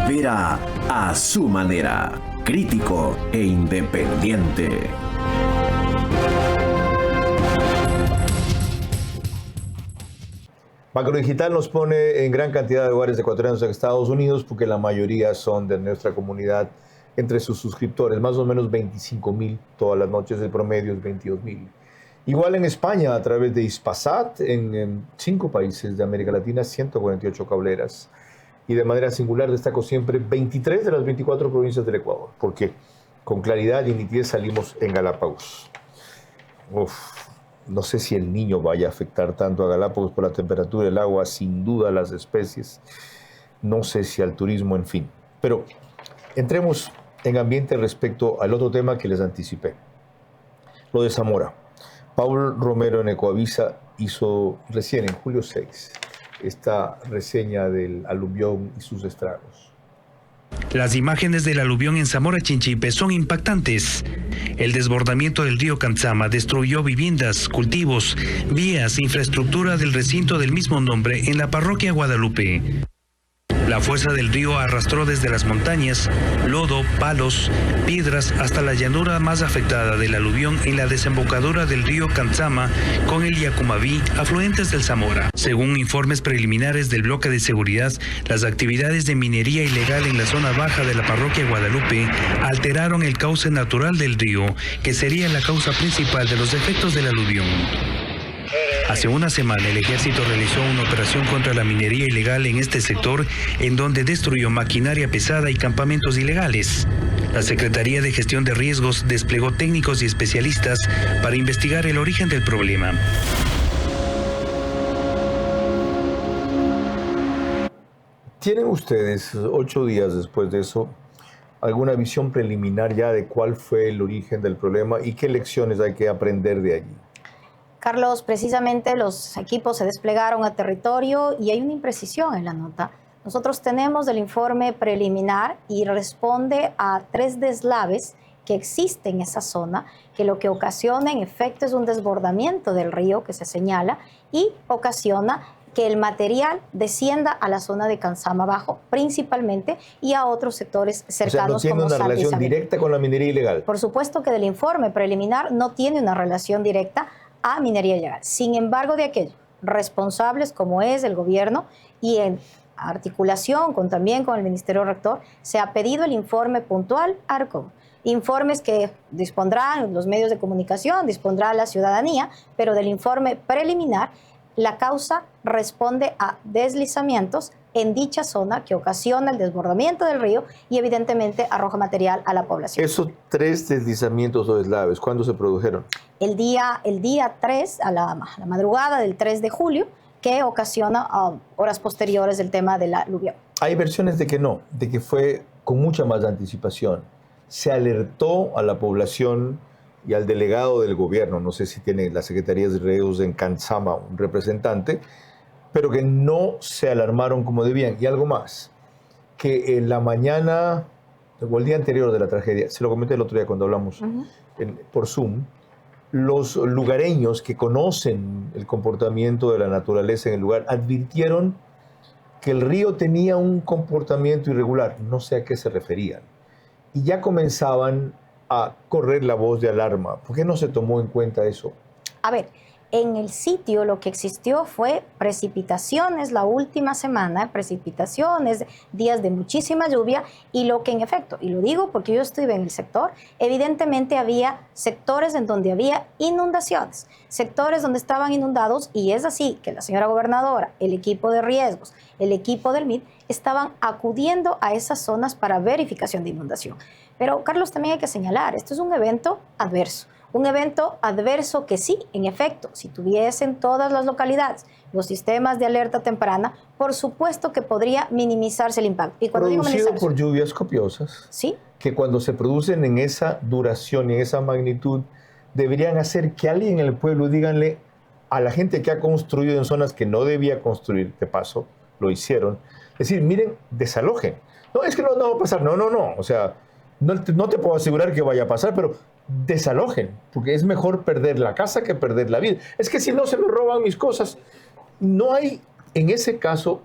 Vera a su manera, crítico e independiente. Macrodigital nos pone en gran cantidad de hogares ecuatorianos en Estados Unidos, porque la mayoría son de nuestra comunidad. Entre sus suscriptores, más o menos 25,000 todas las noches, el promedio es 22,000. Igual en España, a través de Hispasat, en 5 países de América Latina, 148 cableras. Y de manera singular destaco siempre 23 de las 24 provincias del Ecuador, porque con claridad y nitidez salimos en Galápagos. No sé si el niño vaya a afectar tanto a Galápagos por la temperatura del agua, sin duda las especies, no sé si al turismo, en fin. Pero entremos en ambiente respecto al otro tema que les anticipé, lo de Zamora. Paul Romero en Ecoavisa hizo recién, en julio 6, esta reseña del aluvión y sus estragos. Las imágenes del aluvión en Zamora Chinchipe son impactantes. El desbordamiento del río Cantzama destruyó viviendas, cultivos, vías, infraestructura del recinto del mismo nombre en la parroquia Guadalupe. La fuerza del río arrastró desde las montañas lodo, palos, piedras hasta la llanura más afectada del aluvión en la desembocadura del río Cantzama con el Yacumaví, afluentes del Zamora. Según informes preliminares del bloque de seguridad, las actividades de minería ilegal en la zona baja de la parroquia Guadalupe alteraron el cauce natural del río, que sería la causa principal de los efectos del aluvión. Hace una semana el ejército realizó una operación contra la minería ilegal en este sector, en donde destruyó maquinaria pesada y campamentos ilegales. La Secretaría de Gestión de Riesgos desplegó técnicos y especialistas para investigar el origen del problema. ¿Tienen ustedes, 8 días después de eso, alguna visión preliminar ya de cuál fue el origen del problema y qué lecciones hay que aprender de allí? Carlos, precisamente los equipos se desplegaron a territorio y hay una imprecisión en la nota. Nosotros tenemos el informe preliminar y responde a 3 deslaves que existen en esa zona, que lo que ocasiona en efecto es un desbordamiento del río que se señala y ocasiona que el material descienda a la zona de Canzama Bajo principalmente y a otros sectores cercanos. O sea, ¿no tiene una relación directa con la minería ilegal? Por supuesto que del informe preliminar no tiene una relación directa a minería ilegal. Sin embargo, de aquello, responsables como es el gobierno y en articulación también con el Ministerio Rector, se ha pedido el informe puntual ARCOM. Informes que dispondrán los medios de comunicación, dispondrá la ciudadanía, pero del informe preliminar la causa responde a deslizamientos en dicha zona que ocasiona el desbordamiento del río y evidentemente arroja material a la población. Esos 3 deslizamientos o deslaves, ¿cuándo se produjeron? El día 3, a la madrugada del 3 de julio, que ocasiona horas posteriores del tema de la aluvión. Hay versiones de que no, de que fue con mucha más anticipación. Se alertó a la población y al delegado del gobierno, no sé si tiene la Secretaría de Riesgos en Canzama un representante, pero que no se alarmaron como debían. Y algo más, que en la mañana o el día anterior de la tragedia, se lo comenté el otro día cuando hablamos por Zoom, los lugareños que conocen el comportamiento de la naturaleza en el lugar advirtieron que el río tenía un comportamiento irregular, no sé a qué se referían, y ya comenzaban a correr la voz de alarma. ¿Por qué no se tomó en cuenta eso? A ver, en el sitio lo que existió fue precipitaciones la última semana, precipitaciones, días de muchísima lluvia y lo que en efecto, y lo digo porque yo estuve en el sector, evidentemente había sectores en donde había inundaciones, sectores donde estaban inundados y es así que la señora gobernadora, el equipo de riesgos, el equipo del MID estaban acudiendo a esas zonas para verificación de inundación. Pero Carlos, también hay que señalar, esto es un evento adverso. Un evento adverso que sí, en efecto, si tuviesen todas las localidades los sistemas de alerta temprana, por supuesto que podría minimizarse el impacto. Y cuando digo producido minimizarse, por lluvias copiosas, ¿sí? Que cuando se producen en esa duración y en esa magnitud, deberían hacer que alguien en el pueblo díganle a la gente que ha construido en zonas que no debía construir, de paso, lo hicieron, decir, miren, desalojen. No, es que no va a pasar, no. O sea, no te puedo asegurar que vaya a pasar, pero desalojen, porque es mejor perder la casa que perder la vida. Es que si no se me roban mis cosas. No hay, en ese caso,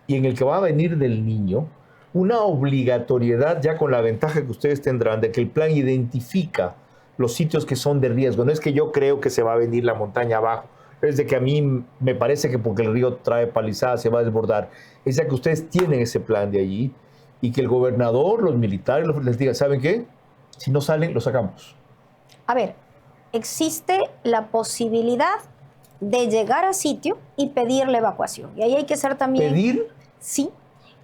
y en el que va a venir del niño, una obligatoriedad ya con la ventaja que ustedes tendrán de que el plan identifica los sitios que son de riesgo. No es que yo creo que se va a venir la montaña abajo, es de que a mí me parece que porque el río trae palizadas se va a desbordar. Es ya que ustedes tienen ese plan de allí y que el gobernador, los militares les digan, ¿saben qué? Si no salen, lo sacamos. A ver, existe la posibilidad de llegar a sitio y pedir la evacuación. Y ahí hay que ser también... ¿Pedir? Sí.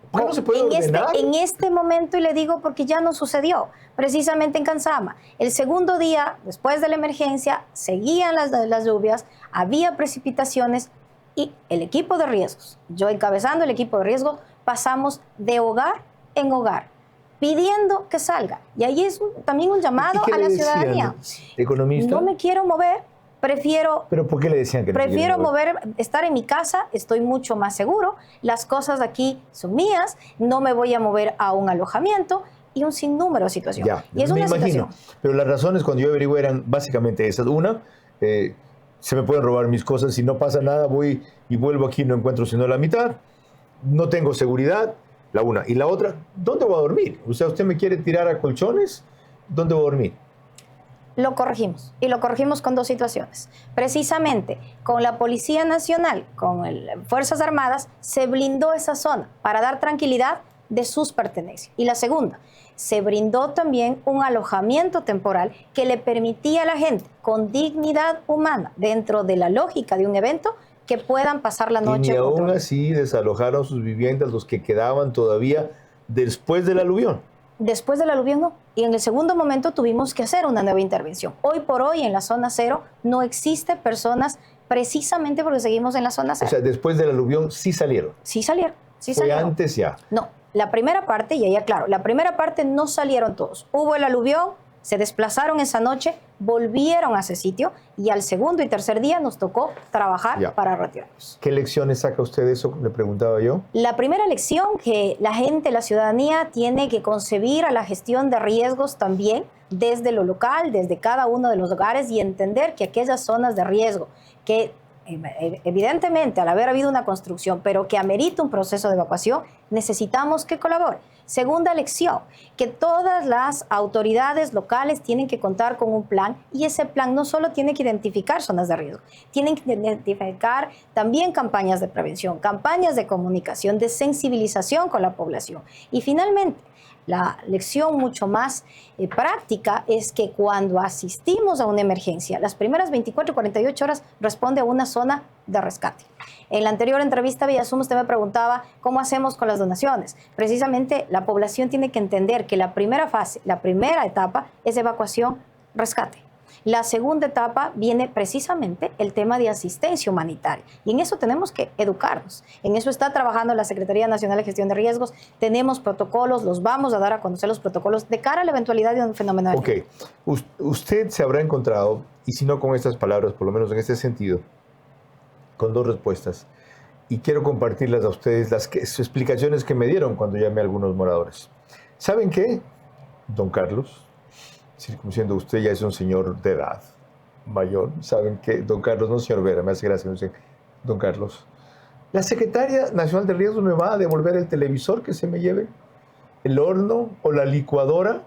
¿Por qué no se puede ordenar? En este momento, y le digo porque ya no sucedió, precisamente en Canzama. El segundo día, después de la emergencia, seguían las lluvias, había precipitaciones y el equipo de riesgos, yo encabezando el equipo de riesgos, pasamos de hogar en hogar, pidiendo que salga. Y ahí es también un llamado a la ciudadanía. ¿Economista? No me quiero mover, prefiero... ¿Pero por qué le decían que no? Prefiero estar en mi casa, estoy mucho más seguro, las cosas aquí son mías, no me voy a mover a un alojamiento y un sinnúmero de situaciones. Ya, y es me una imagino. situación. Pero las razones cuando yo averigué eran básicamente esas. Una, se me pueden robar mis cosas, si no pasa nada voy y vuelvo aquí, no encuentro sino la mitad, no tengo seguridad, la una. Y la otra, ¿dónde voy a dormir? O sea, ¿usted me quiere tirar a colchones? ¿Dónde voy a dormir? Lo corregimos, y lo corregimos con 2 situaciones. Precisamente con la Policía Nacional, con Fuerzas Armadas, se blindó esa zona para dar tranquilidad de sus pertenencias. Y la segunda, se brindó también un alojamiento temporal que le permitía a la gente con dignidad humana, dentro de la lógica de un evento, que puedan pasar la noche. Y aún así desalojaron sus viviendas los que quedaban todavía después del aluvión. Después del aluvión no. Y en el segundo momento tuvimos que hacer una nueva intervención. Hoy por hoy en la zona 0 no existe personas precisamente porque seguimos en la zona 0. O sea, después del aluvión sí salieron. Sí salieron. Sí Fue salieron. antes ya. No, la primera parte, y allá claro, la primera parte no salieron todos. Hubo el aluvión, se desplazaron esa noche, volvieron a ese sitio y al segundo y tercer día nos tocó trabajar para retirarnos. ¿Qué lecciones saca usted de eso? Le preguntaba yo. La primera lección que la gente, la ciudadanía tiene que concebir a la gestión de riesgos también desde lo local, desde cada uno de los hogares y entender que aquellas zonas de riesgo que evidentemente al haber habido una construcción, pero que amerita un proceso de evacuación, necesitamos que colabore. Segunda lección, que todas las autoridades locales tienen que contar con un plan y ese plan no solo tiene que identificar zonas de riesgo, tienen que identificar también campañas de prevención, campañas de comunicación, de sensibilización con la población. Y finalmente, la lección mucho más práctica es que cuando asistimos a una emergencia, las primeras 24 y 48 horas responde a una zona de rescate. En la anterior entrevista vía Zoom usted me preguntaba cómo hacemos con las donaciones. Precisamente la población tiene que entender que la primera fase, la primera etapa es evacuación, rescate. La segunda etapa viene precisamente el tema de asistencia humanitaria y en eso tenemos que educarnos. En eso está trabajando la Secretaría Nacional de Gestión de Riesgos. Tenemos protocolos, los vamos a dar a conocer los protocolos de cara a la eventualidad de un fenómeno. Ok, usted se habrá encontrado, y si no con estas palabras, por lo menos en este sentido, con dos respuestas. Y quiero compartirlas a ustedes, las explicaciones que me dieron cuando llamé a algunos moradores. ¿Saben qué, don Carlos? Siendo usted ya es un señor de edad mayor, saben que don Carlos, no señor Vera, me hace gracia, no sé, don Carlos, la Secretaria Nacional de Riesgos me va a devolver el televisor que se me lleve, el horno o la licuadora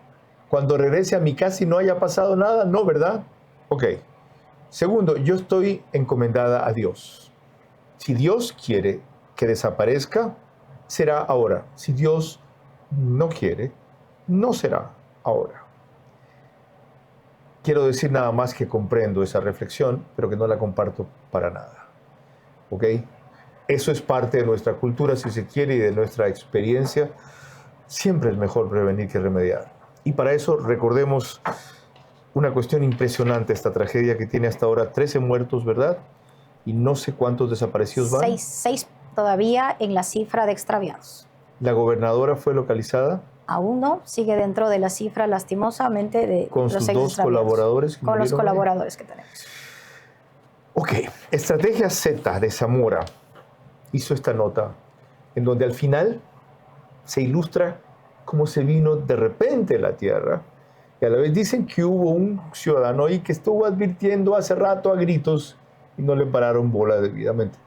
cuando regrese a mi casa y no haya pasado nada, no, ¿verdad? Ok. Segundo, yo estoy encomendada a Dios. Si Dios quiere que desaparezca, será ahora. Si Dios no quiere, no será ahora. Quiero decir nada más que comprendo esa reflexión, pero que no la comparto para nada. ¿Ok? Eso es parte de nuestra cultura, si se quiere, y de nuestra experiencia. Siempre es mejor prevenir que remediar. Y para eso recordemos una cuestión impresionante, esta tragedia que tiene hasta ahora 13 muertos, ¿verdad? Y no sé cuántos desaparecidos van. 6 todavía en la cifra de extraviados. ¿La gobernadora fue localizada? Aún no, sigue dentro de la cifra lastimosamente de ¿Con los sus 6 dos colaboradores? Con los colaboradores que tenemos. Ok, Estrategia Z de Zamora hizo esta nota en donde al final se ilustra cómo se vino de repente la tierra y a la vez dicen que hubo un ciudadano ahí que estuvo advirtiendo hace rato a gritos y no le pararon bola debidamente.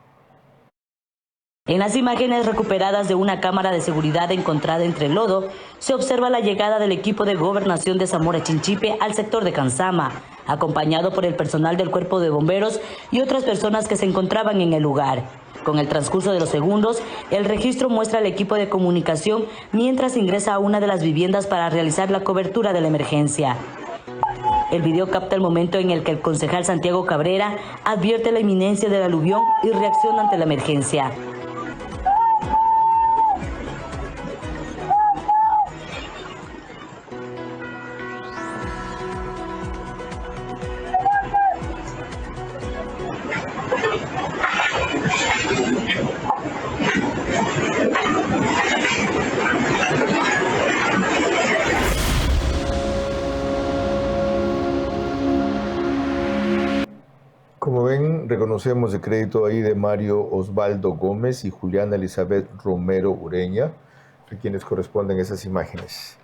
En las imágenes recuperadas de una cámara de seguridad encontrada entre el lodo, se observa la llegada del equipo de gobernación de Zamora Chinchipe al sector de Canzama, acompañado por el personal del cuerpo de bomberos y otras personas que se encontraban en el lugar. Con el transcurso de los segundos, el registro muestra al equipo de comunicación mientras ingresa a una de las viviendas para realizar la cobertura de la emergencia. El video capta el momento en el que el concejal Santiago Cabrera advierte la inminencia del aluvión y reacciona ante la emergencia. Como ven, reconocemos el crédito ahí de Mario Osvaldo Gómez y Juliana Elizabeth Romero Ureña, a quienes corresponden esas imágenes.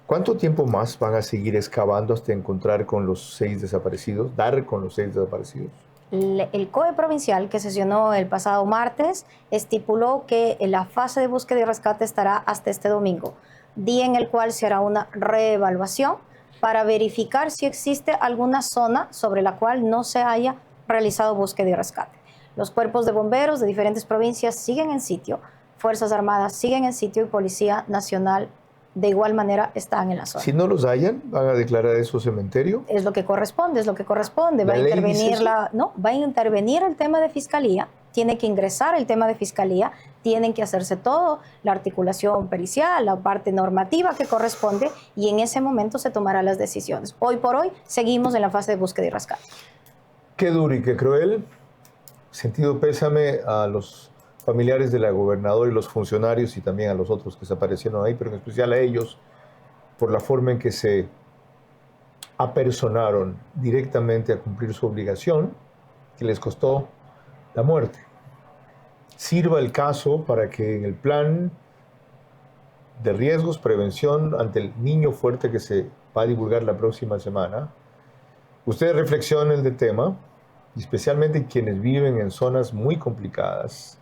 ¿Cuánto tiempo más van a seguir excavando hasta encontrar con los 6 desaparecidos, dar con los 6 desaparecidos? El COE provincial que sesionó el pasado martes estipuló que la fase de búsqueda y rescate estará hasta este domingo, día en el cual se hará una reevaluación para verificar si existe alguna zona sobre la cual no se haya realizado búsqueda y rescate. Los cuerpos de bomberos de diferentes provincias siguen en sitio, Fuerzas Armadas siguen en sitio y Policía Nacional de igual manera están en la zona. Si no los hallan, ¿van a declarar eso cementerio? Es lo que corresponde, es lo que corresponde. Va a intervenir va a intervenir el tema de fiscalía tiene que ingresar el tema de fiscalía, tienen que hacerse todo, la articulación pericial, la parte normativa que corresponde, y en ese momento se tomarán las decisiones. Hoy por hoy seguimos en la fase de búsqueda y rescate. Qué duro y qué cruel. Sentido pésame a los familiares de la gobernadora y los funcionarios y también a los otros que se aparecieron ahí, pero en especial a ellos, por la forma en que se apersonaron directamente a cumplir su obligación, que les costó la muerte. Sirva el caso para que en el plan de riesgos, prevención ante el niño fuerte que se va a divulgar la próxima semana, ustedes reflexionen del tema, y especialmente quienes viven en zonas muy complicadas,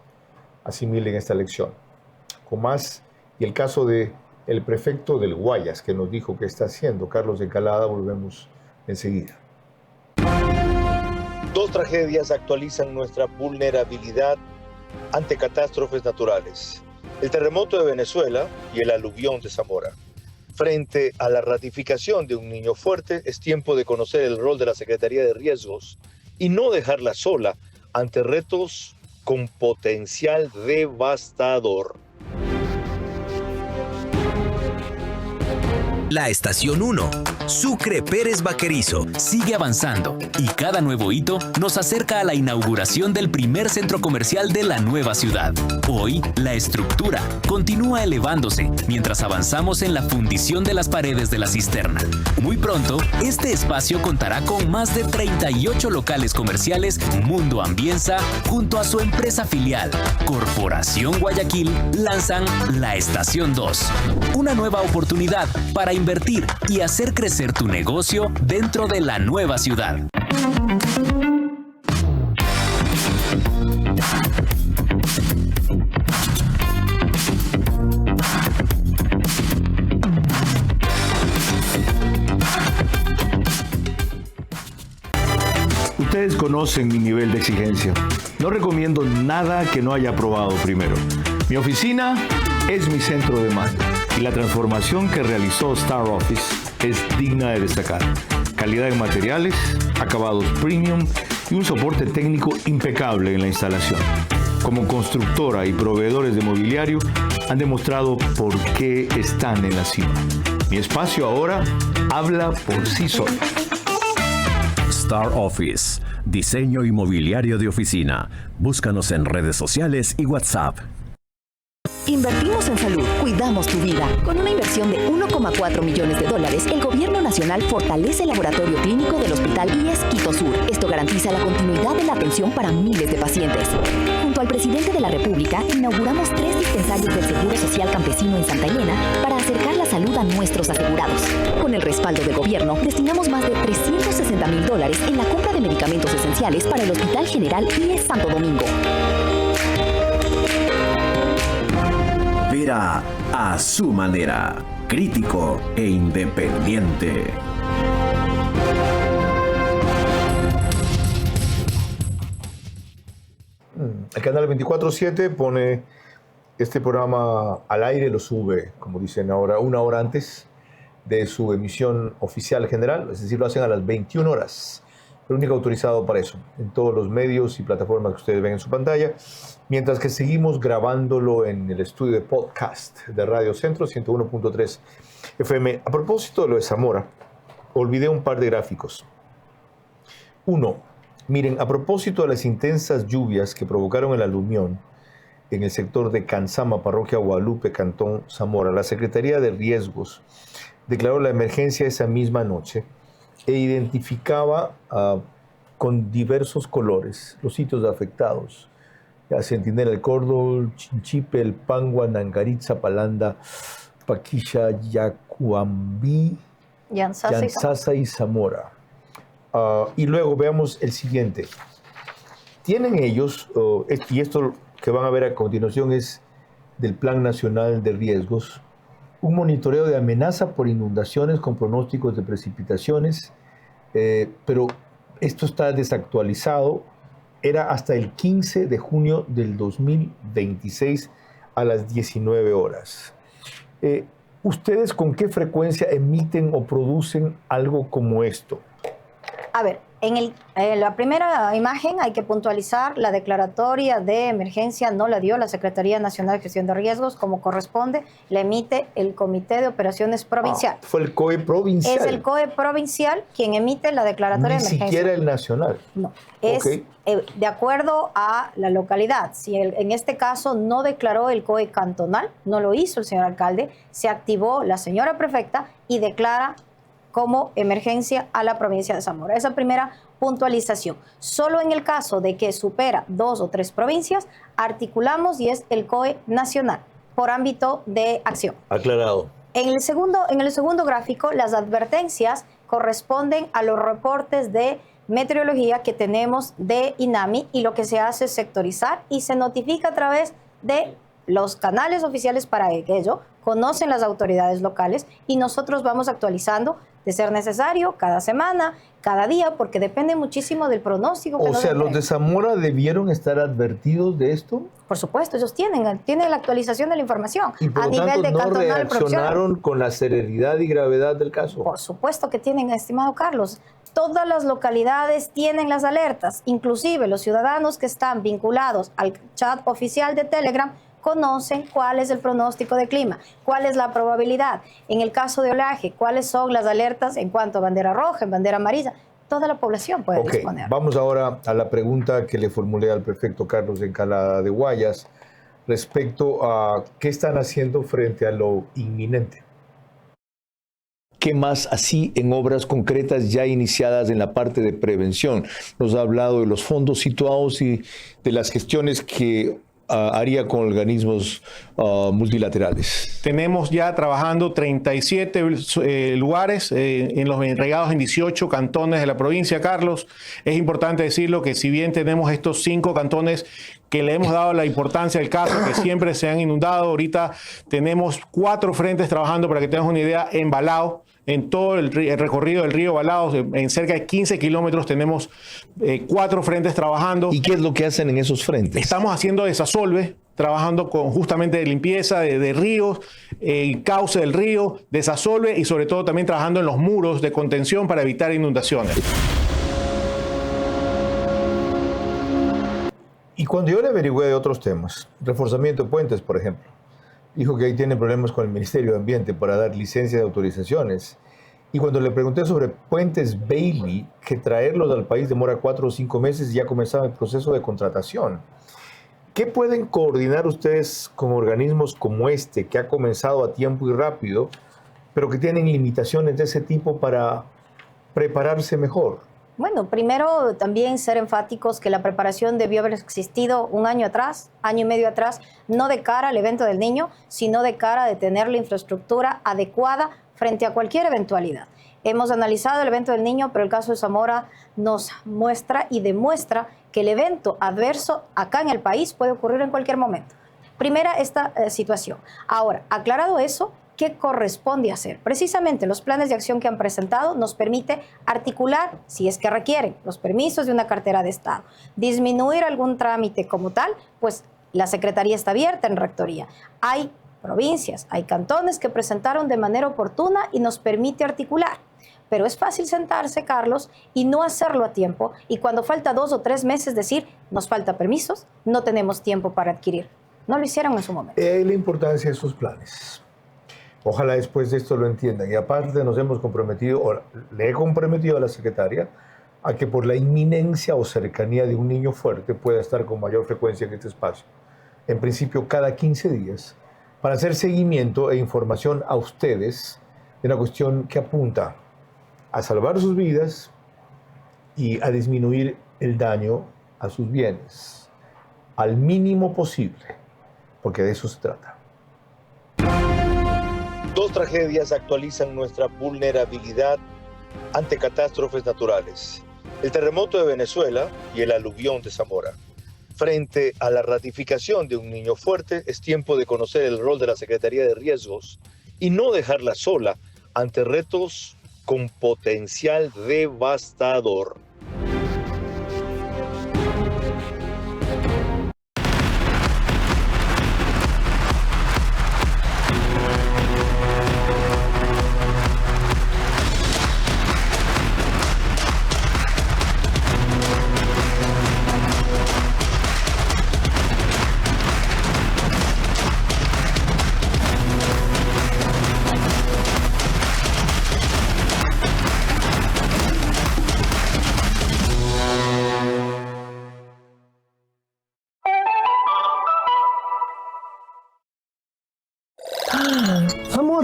asimilen esta lección. Con más, y el caso de el prefecto del Guayas, que nos dijo qué está haciendo, Carlos de Calada, volvemos enseguida. Dos tragedias actualizan nuestra vulnerabilidad ante catástrofes naturales: el terremoto de Venezuela y el aluvión de Zamora. Frente a la ratificación de un niño fuerte, es tiempo de conocer el rol de la Secretaría de Riesgos y no dejarla sola ante retos con potencial devastador. La Estación 1, Sucre Pérez Vaquerizo, sigue avanzando y cada nuevo hito nos acerca a la inauguración del primer centro comercial de la nueva ciudad. Hoy, la estructura continúa elevándose mientras avanzamos en la fundición de las paredes de la cisterna. Muy pronto, este espacio contará con más de 38 locales comerciales. Mundo Ambienza, junto a su empresa filial, Corporación Guayaquil, lanzan La Estación 2, una nueva oportunidad para invertir y hacer crecer tu negocio dentro de la nueva ciudad. Ustedes conocen mi nivel de exigencia. No recomiendo nada que no haya probado primero. Mi oficina es mi centro de mando y la transformación que realizó Star Office es digna de destacar. Calidad en materiales, acabados premium y un soporte técnico impecable en la instalación. Como constructora y proveedores de mobiliario han demostrado por qué están en la cima. Mi espacio ahora habla por sí solo. Star Office, diseño inmobiliario de oficina. Búscanos en redes sociales y WhatsApp. Invertimos en salud, cuidamos tu vida. Con una inversión de $1,4 millones, el Gobierno Nacional fortalece el laboratorio clínico del Hospital IES Quito Sur. Esto garantiza la continuidad de la atención para miles de pacientes. Junto al presidente de la República, inauguramos 3 dispensarios del Seguro Social Campesino en Santa Elena para acercar la salud a nuestros asegurados. Con el respaldo del gobierno, destinamos más de $360,000 en la compra de medicamentos esenciales para el Hospital General IES Santo Domingo. Vera a su manera, crítico e independiente. El canal 24/7 pone este programa al aire, lo sube, como dicen ahora, 1 hora antes de su emisión oficial general, es decir, lo hacen a las 21 horas. El único autorizado para eso, en todos los medios y plataformas que ustedes ven en su pantalla, mientras que seguimos grabándolo en el estudio de podcast de Radio Centro 101.3 FM. A propósito de lo de Zamora, olvidé un par de gráficos. Uno, miren, a propósito de las intensas lluvias que provocaron el aluvión en el sector de Canzama, Parroquia Guadalupe, Cantón Zamora, la Secretaría de Riesgos declaró la emergencia esa misma noche e identificaba con diversos colores los sitios afectados. Centinela, El Córdoba, Chinchipe, El Pangua, Nangaritza, Palanda, Paquilla, Yacuambí, Llanzasa y Zamora. Y luego veamos el siguiente. Tienen ellos, y esto que van a ver a continuación es del Plan Nacional de Riesgos, un monitoreo de amenaza por inundaciones con pronósticos de precipitaciones, pero esto está desactualizado. Era hasta el 15 de junio del 2026 a las 19 horas. ¿Ustedes con qué frecuencia emiten o producen algo como esto? A ver, En la primera imagen hay que puntualizar, la declaratoria de emergencia no la dio la Secretaría Nacional de Gestión de Riesgos como corresponde, la emite el Comité de Operaciones Provincial. Fue el COE provincial. Es el COE provincial quien emite la declaratoria de emergencia. Ni siquiera el nacional. No, es de acuerdo a la localidad. Si en este caso no declaró el COE cantonal, no lo hizo el señor alcalde, se activó la señora prefecta y declara como emergencia a la provincia de Zamora. Esa primera puntualización. Solo en el caso de que supera 2 o 3 provincias, articulamos y es el COE nacional por ámbito de acción. Aclarado. En el segundo gráfico, las advertencias corresponden a los reportes de meteorología que tenemos de INAMI y lo que se hace es sectorizar y se notifica a través de los canales oficiales para ello, conocen las autoridades locales y nosotros vamos actualizando de ser necesario cada semana, cada día, porque depende muchísimo del pronóstico. O sea, ¿los de Zamora debieron estar advertidos de esto? Por supuesto, ellos tienen la actualización de la información. Y por a lo nivel tanto, de ¿no cantonal reaccionaron con la severidad y gravedad del caso? Por supuesto que tienen, estimado Carlos. Todas las localidades tienen las alertas, inclusive los ciudadanos que están vinculados al chat oficial de Telegram conocen cuál es el pronóstico de clima, cuál es la probabilidad. En el caso de oleaje, cuáles son las alertas en cuanto a bandera roja, en bandera amarilla. Toda la población puede disponer. Vamos ahora a la pregunta que le formulé al prefecto Carlos Encalada de Guayas respecto a qué están haciendo frente a lo inminente. ¿Qué más así en obras concretas ya iniciadas en la parte de prevención? Nos ha hablado de los fondos situados y de las gestiones que haría con organismos multilaterales. Tenemos ya trabajando 37 lugares regados en 18 cantones de la provincia, Carlos. Es importante decirlo que si bien tenemos estos 5 cantones que le hemos dado la importancia al caso, que siempre se han inundado, ahorita tenemos 4 frentes trabajando, para que tengas una idea, en Balao. En todo el recorrido del río Balao, en cerca de 15 kilómetros, tenemos 4 frentes trabajando. ¿Y qué es lo que hacen en esos frentes? Estamos haciendo desasolve, trabajando con justamente de limpieza de ríos, cauce del río, desasolve y sobre todo también trabajando en los muros de contención para evitar inundaciones. Y cuando yo le averigüé de otros temas, reforzamiento de puentes, por ejemplo, dijo que ahí tienen problemas con el Ministerio de Ambiente para dar licencias y autorizaciones. Y cuando le pregunté sobre puentes Bailey, que traerlos al país demora 4 o 5 meses y ya comenzaba el proceso de contratación. ¿Qué pueden coordinar ustedes con organismos como este, que ha comenzado a tiempo y rápido, pero que tienen limitaciones de ese tipo para prepararse mejor? Bueno, primero también ser enfáticos que la preparación debió haber existido un año atrás, año y medio atrás, no de cara al evento del niño, sino de cara de tener la infraestructura adecuada frente a cualquier eventualidad. Hemos analizado el evento del niño, pero el caso de Zamora nos muestra y demuestra que el evento adverso acá en el país puede ocurrir en cualquier momento. Primera, esta situación. Ahora, aclarado eso, ¿qué corresponde hacer? Precisamente los planes de acción que han presentado nos permite articular, si es que requieren, los permisos de una cartera de Estado. Disminuir algún trámite como tal, pues la Secretaría está abierta en Rectoría. Hay provincias, hay cantones que presentaron de manera oportuna y nos permite articular. Pero es fácil sentarse, Carlos, y no hacerlo a tiempo. Y cuando falta 2 o 3 meses decir, nos falta permisos, no tenemos tiempo para adquirir. No lo hicieron en su momento. La importancia de esos planes. Ojalá después de esto lo entiendan. Y aparte nos hemos comprometido, o le he comprometido a la secretaria, a que por la inminencia o cercanía de un niño fuerte pueda estar con mayor frecuencia en este espacio. En principio cada 15 días, para hacer seguimiento e información a ustedes de una cuestión que apunta a salvar sus vidas y a disminuir el daño a sus bienes al mínimo posible, porque de eso se trata. 2 tragedias actualizan nuestra vulnerabilidad ante catástrofes naturales: el terremoto de Venezuela y el aluvión de Zamora. Frente a la ratificación de un niño fuerte, es tiempo de conocer el rol de la Secretaría de Riesgos y no dejarla sola ante retos con potencial devastador.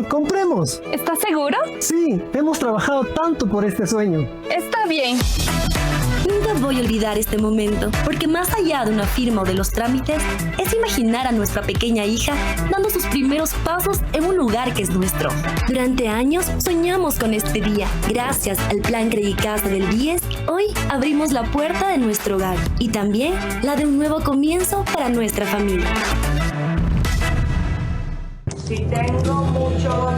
compremos. ¿Estás seguro? Sí, hemos trabajado tanto por este sueño. Está bien. Nunca voy a olvidar este momento, porque más allá de una firma o de los trámites, es imaginar a nuestra pequeña hija dando sus primeros pasos en un lugar que es nuestro. Durante años soñamos con este día. Gracias al Plan Credicasa del BIES, hoy abrimos la puerta de nuestro hogar y también la de un nuevo comienzo para nuestra familia. Si tengo muchos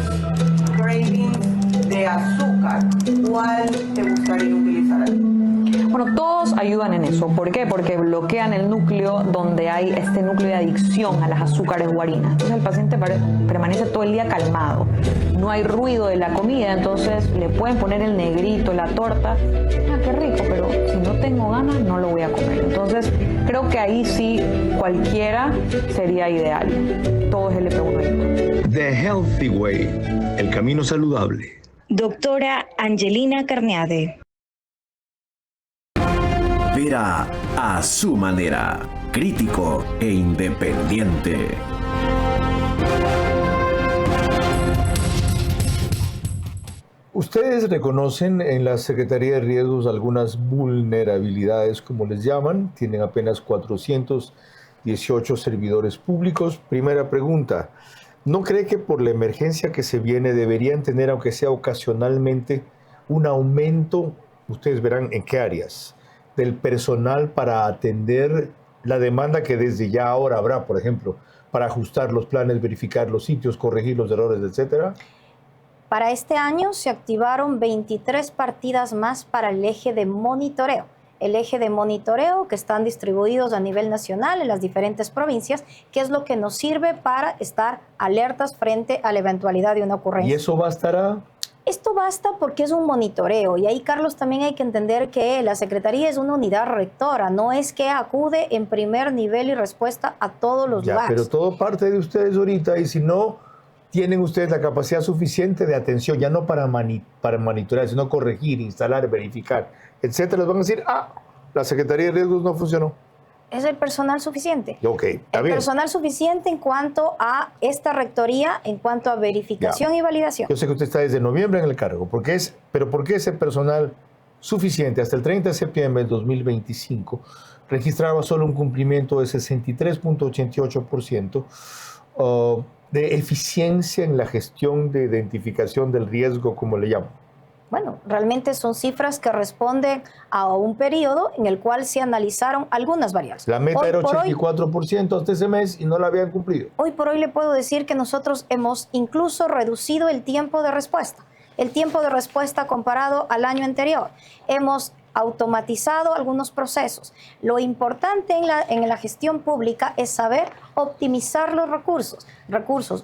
cravings de azúcar, ¿cuál te gustaría utilizar? Bueno, todos ayudan en eso. ¿Por qué? Porque bloquean el núcleo donde hay este núcleo de adicción a las azúcares o harinas. Entonces el paciente permanece todo el día calmado. No hay ruido de la comida, entonces le pueden poner el negrito, la torta. Ah, qué rico, pero si no tengo ganas no lo voy a comer. Entonces creo que ahí sí cualquiera sería ideal. Todo es LP1. The Healthy Way, el camino saludable. Doctora Angelina Carneade. Vera a su manera, crítico e independiente. ¿Ustedes reconocen en la Secretaría de Riesgos algunas vulnerabilidades, como les llaman? Tienen apenas 418 servidores públicos. Primera pregunta, ¿no cree que por la emergencia que se viene deberían tener, aunque sea ocasionalmente, un aumento, ustedes verán en qué áreas, del personal para atender la demanda que desde ya ahora habrá, por ejemplo, para ajustar los planes, verificar los sitios, corregir los errores, etcétera? Para este año se activaron 23 partidas más para el eje de monitoreo. El eje de monitoreo que están distribuidos a nivel nacional en las diferentes provincias, que es lo que nos sirve para estar alertas frente a la eventualidad de una ocurrencia. ¿Y eso bastará? Esto basta porque es un monitoreo y ahí, Carlos, también hay que entender que la Secretaría es una unidad rectora, no es que acude en primer nivel y respuesta a todos los lugares. Pero todo parte de ustedes ahorita y si no tienen ustedes la capacidad suficiente de atención, ya no para monitorear, sino corregir, instalar, verificar, etcétera, les van a decir, la Secretaría de Riesgos no funcionó. Es el personal suficiente. Ok, está bien. Personal suficiente en cuanto a esta rectoría, en cuanto a verificación y validación. Yo sé que usted está desde noviembre en el cargo, pero ¿por qué ese personal suficiente hasta el 30 de septiembre de 2025 registraba solo un cumplimiento de 63.88% de eficiencia en la gestión de identificación del riesgo, como le llaman? Bueno, realmente son cifras que responden a un periodo en el cual se analizaron algunas variables. La meta era 84% hasta ese mes y no la habían cumplido. Hoy por hoy le puedo decir que nosotros hemos incluso reducido el tiempo de respuesta. El tiempo de respuesta comparado al año anterior. Hemos automatizado algunos procesos. Lo importante en la gestión pública es saber optimizar los recursos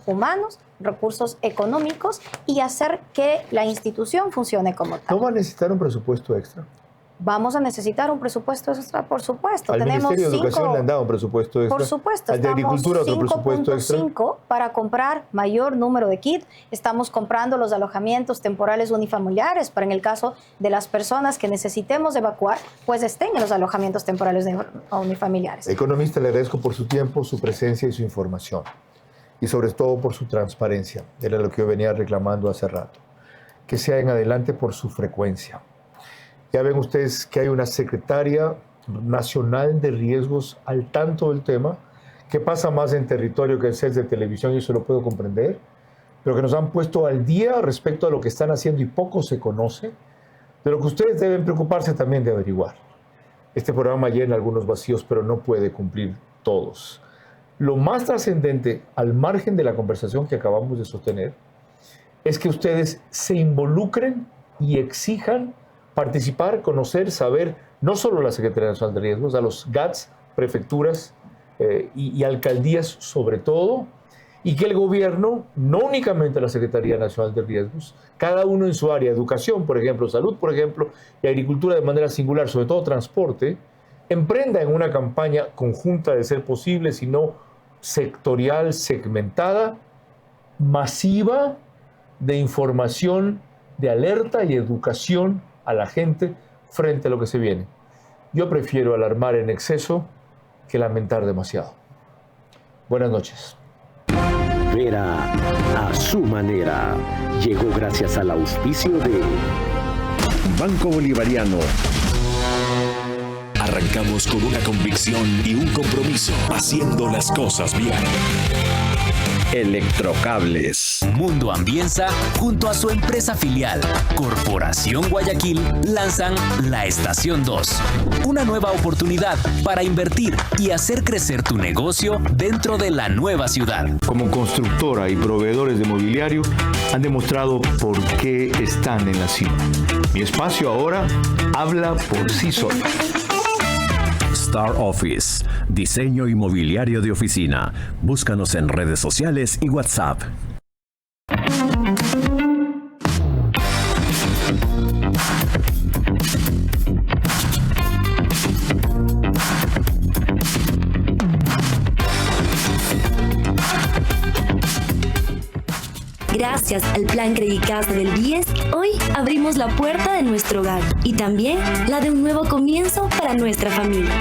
humanos, recursos económicos y hacer que la institución funcione como tal. ¿No va a necesitar un presupuesto extra? Vamos a necesitar un presupuesto extra, por supuesto. Al Ministerio de Educación le han dado un presupuesto extra. Por supuesto. Al de Agricultura otro presupuesto extra. 5.5 para comprar mayor número de kits. Estamos comprando los alojamientos temporales unifamiliares para en el caso de las personas que necesitemos evacuar, pues estén en los alojamientos temporales unifamiliares. Economista, le agradezco por su tiempo, su presencia y su información. Y sobre todo por su transparencia. Era lo que yo venía reclamando hace rato. Que sea en adelante por su frecuencia. Ya ven ustedes que hay una secretaria nacional de riesgos al tanto del tema, que pasa más en territorio que en sets de televisión, y eso lo puedo comprender, pero que nos han puesto al día respecto a lo que están haciendo y poco se conoce, de lo que ustedes deben preocuparse también de averiguar. Este programa llena algunos vacíos, pero no puede cumplir todos. Lo más trascendente, al margen de la conversación que acabamos de sostener, es que ustedes se involucren y exijan participar, conocer, saber, no solo la Secretaría Nacional de Riesgos, a los GATS, prefecturas y alcaldías sobre todo, y que el gobierno, no únicamente la Secretaría Nacional de Riesgos, cada uno en su área, educación, por ejemplo, salud, por ejemplo, y agricultura de manera singular, sobre todo transporte, emprenda en una campaña conjunta de ser posible, sino sectorial, segmentada, masiva, de información, de alerta y educación a la gente frente a lo que se viene. Yo prefiero alarmar en exceso que lamentar demasiado. Buenas noches. Vera a su manera. Llegó gracias al auspicio de Banco Bolivariano. Arrancamos con una convicción y un compromiso, haciendo las cosas bien. Electrocables. Mundo Ambienza, junto a su empresa filial, Corporación Guayaquil, lanzan La Estación 2. Una nueva oportunidad para invertir y hacer crecer tu negocio dentro de la nueva ciudad. Como constructora y proveedores de mobiliario han demostrado por qué están en la cima. Mi espacio ahora habla por sí solo. Star Office, diseño inmobiliario de oficina. Búscanos en redes sociales y WhatsApp. Gracias al Plan Credicasa del BIES, hoy abrimos la puerta de nuestro hogar y también la de un nuevo comienzo para nuestra familia.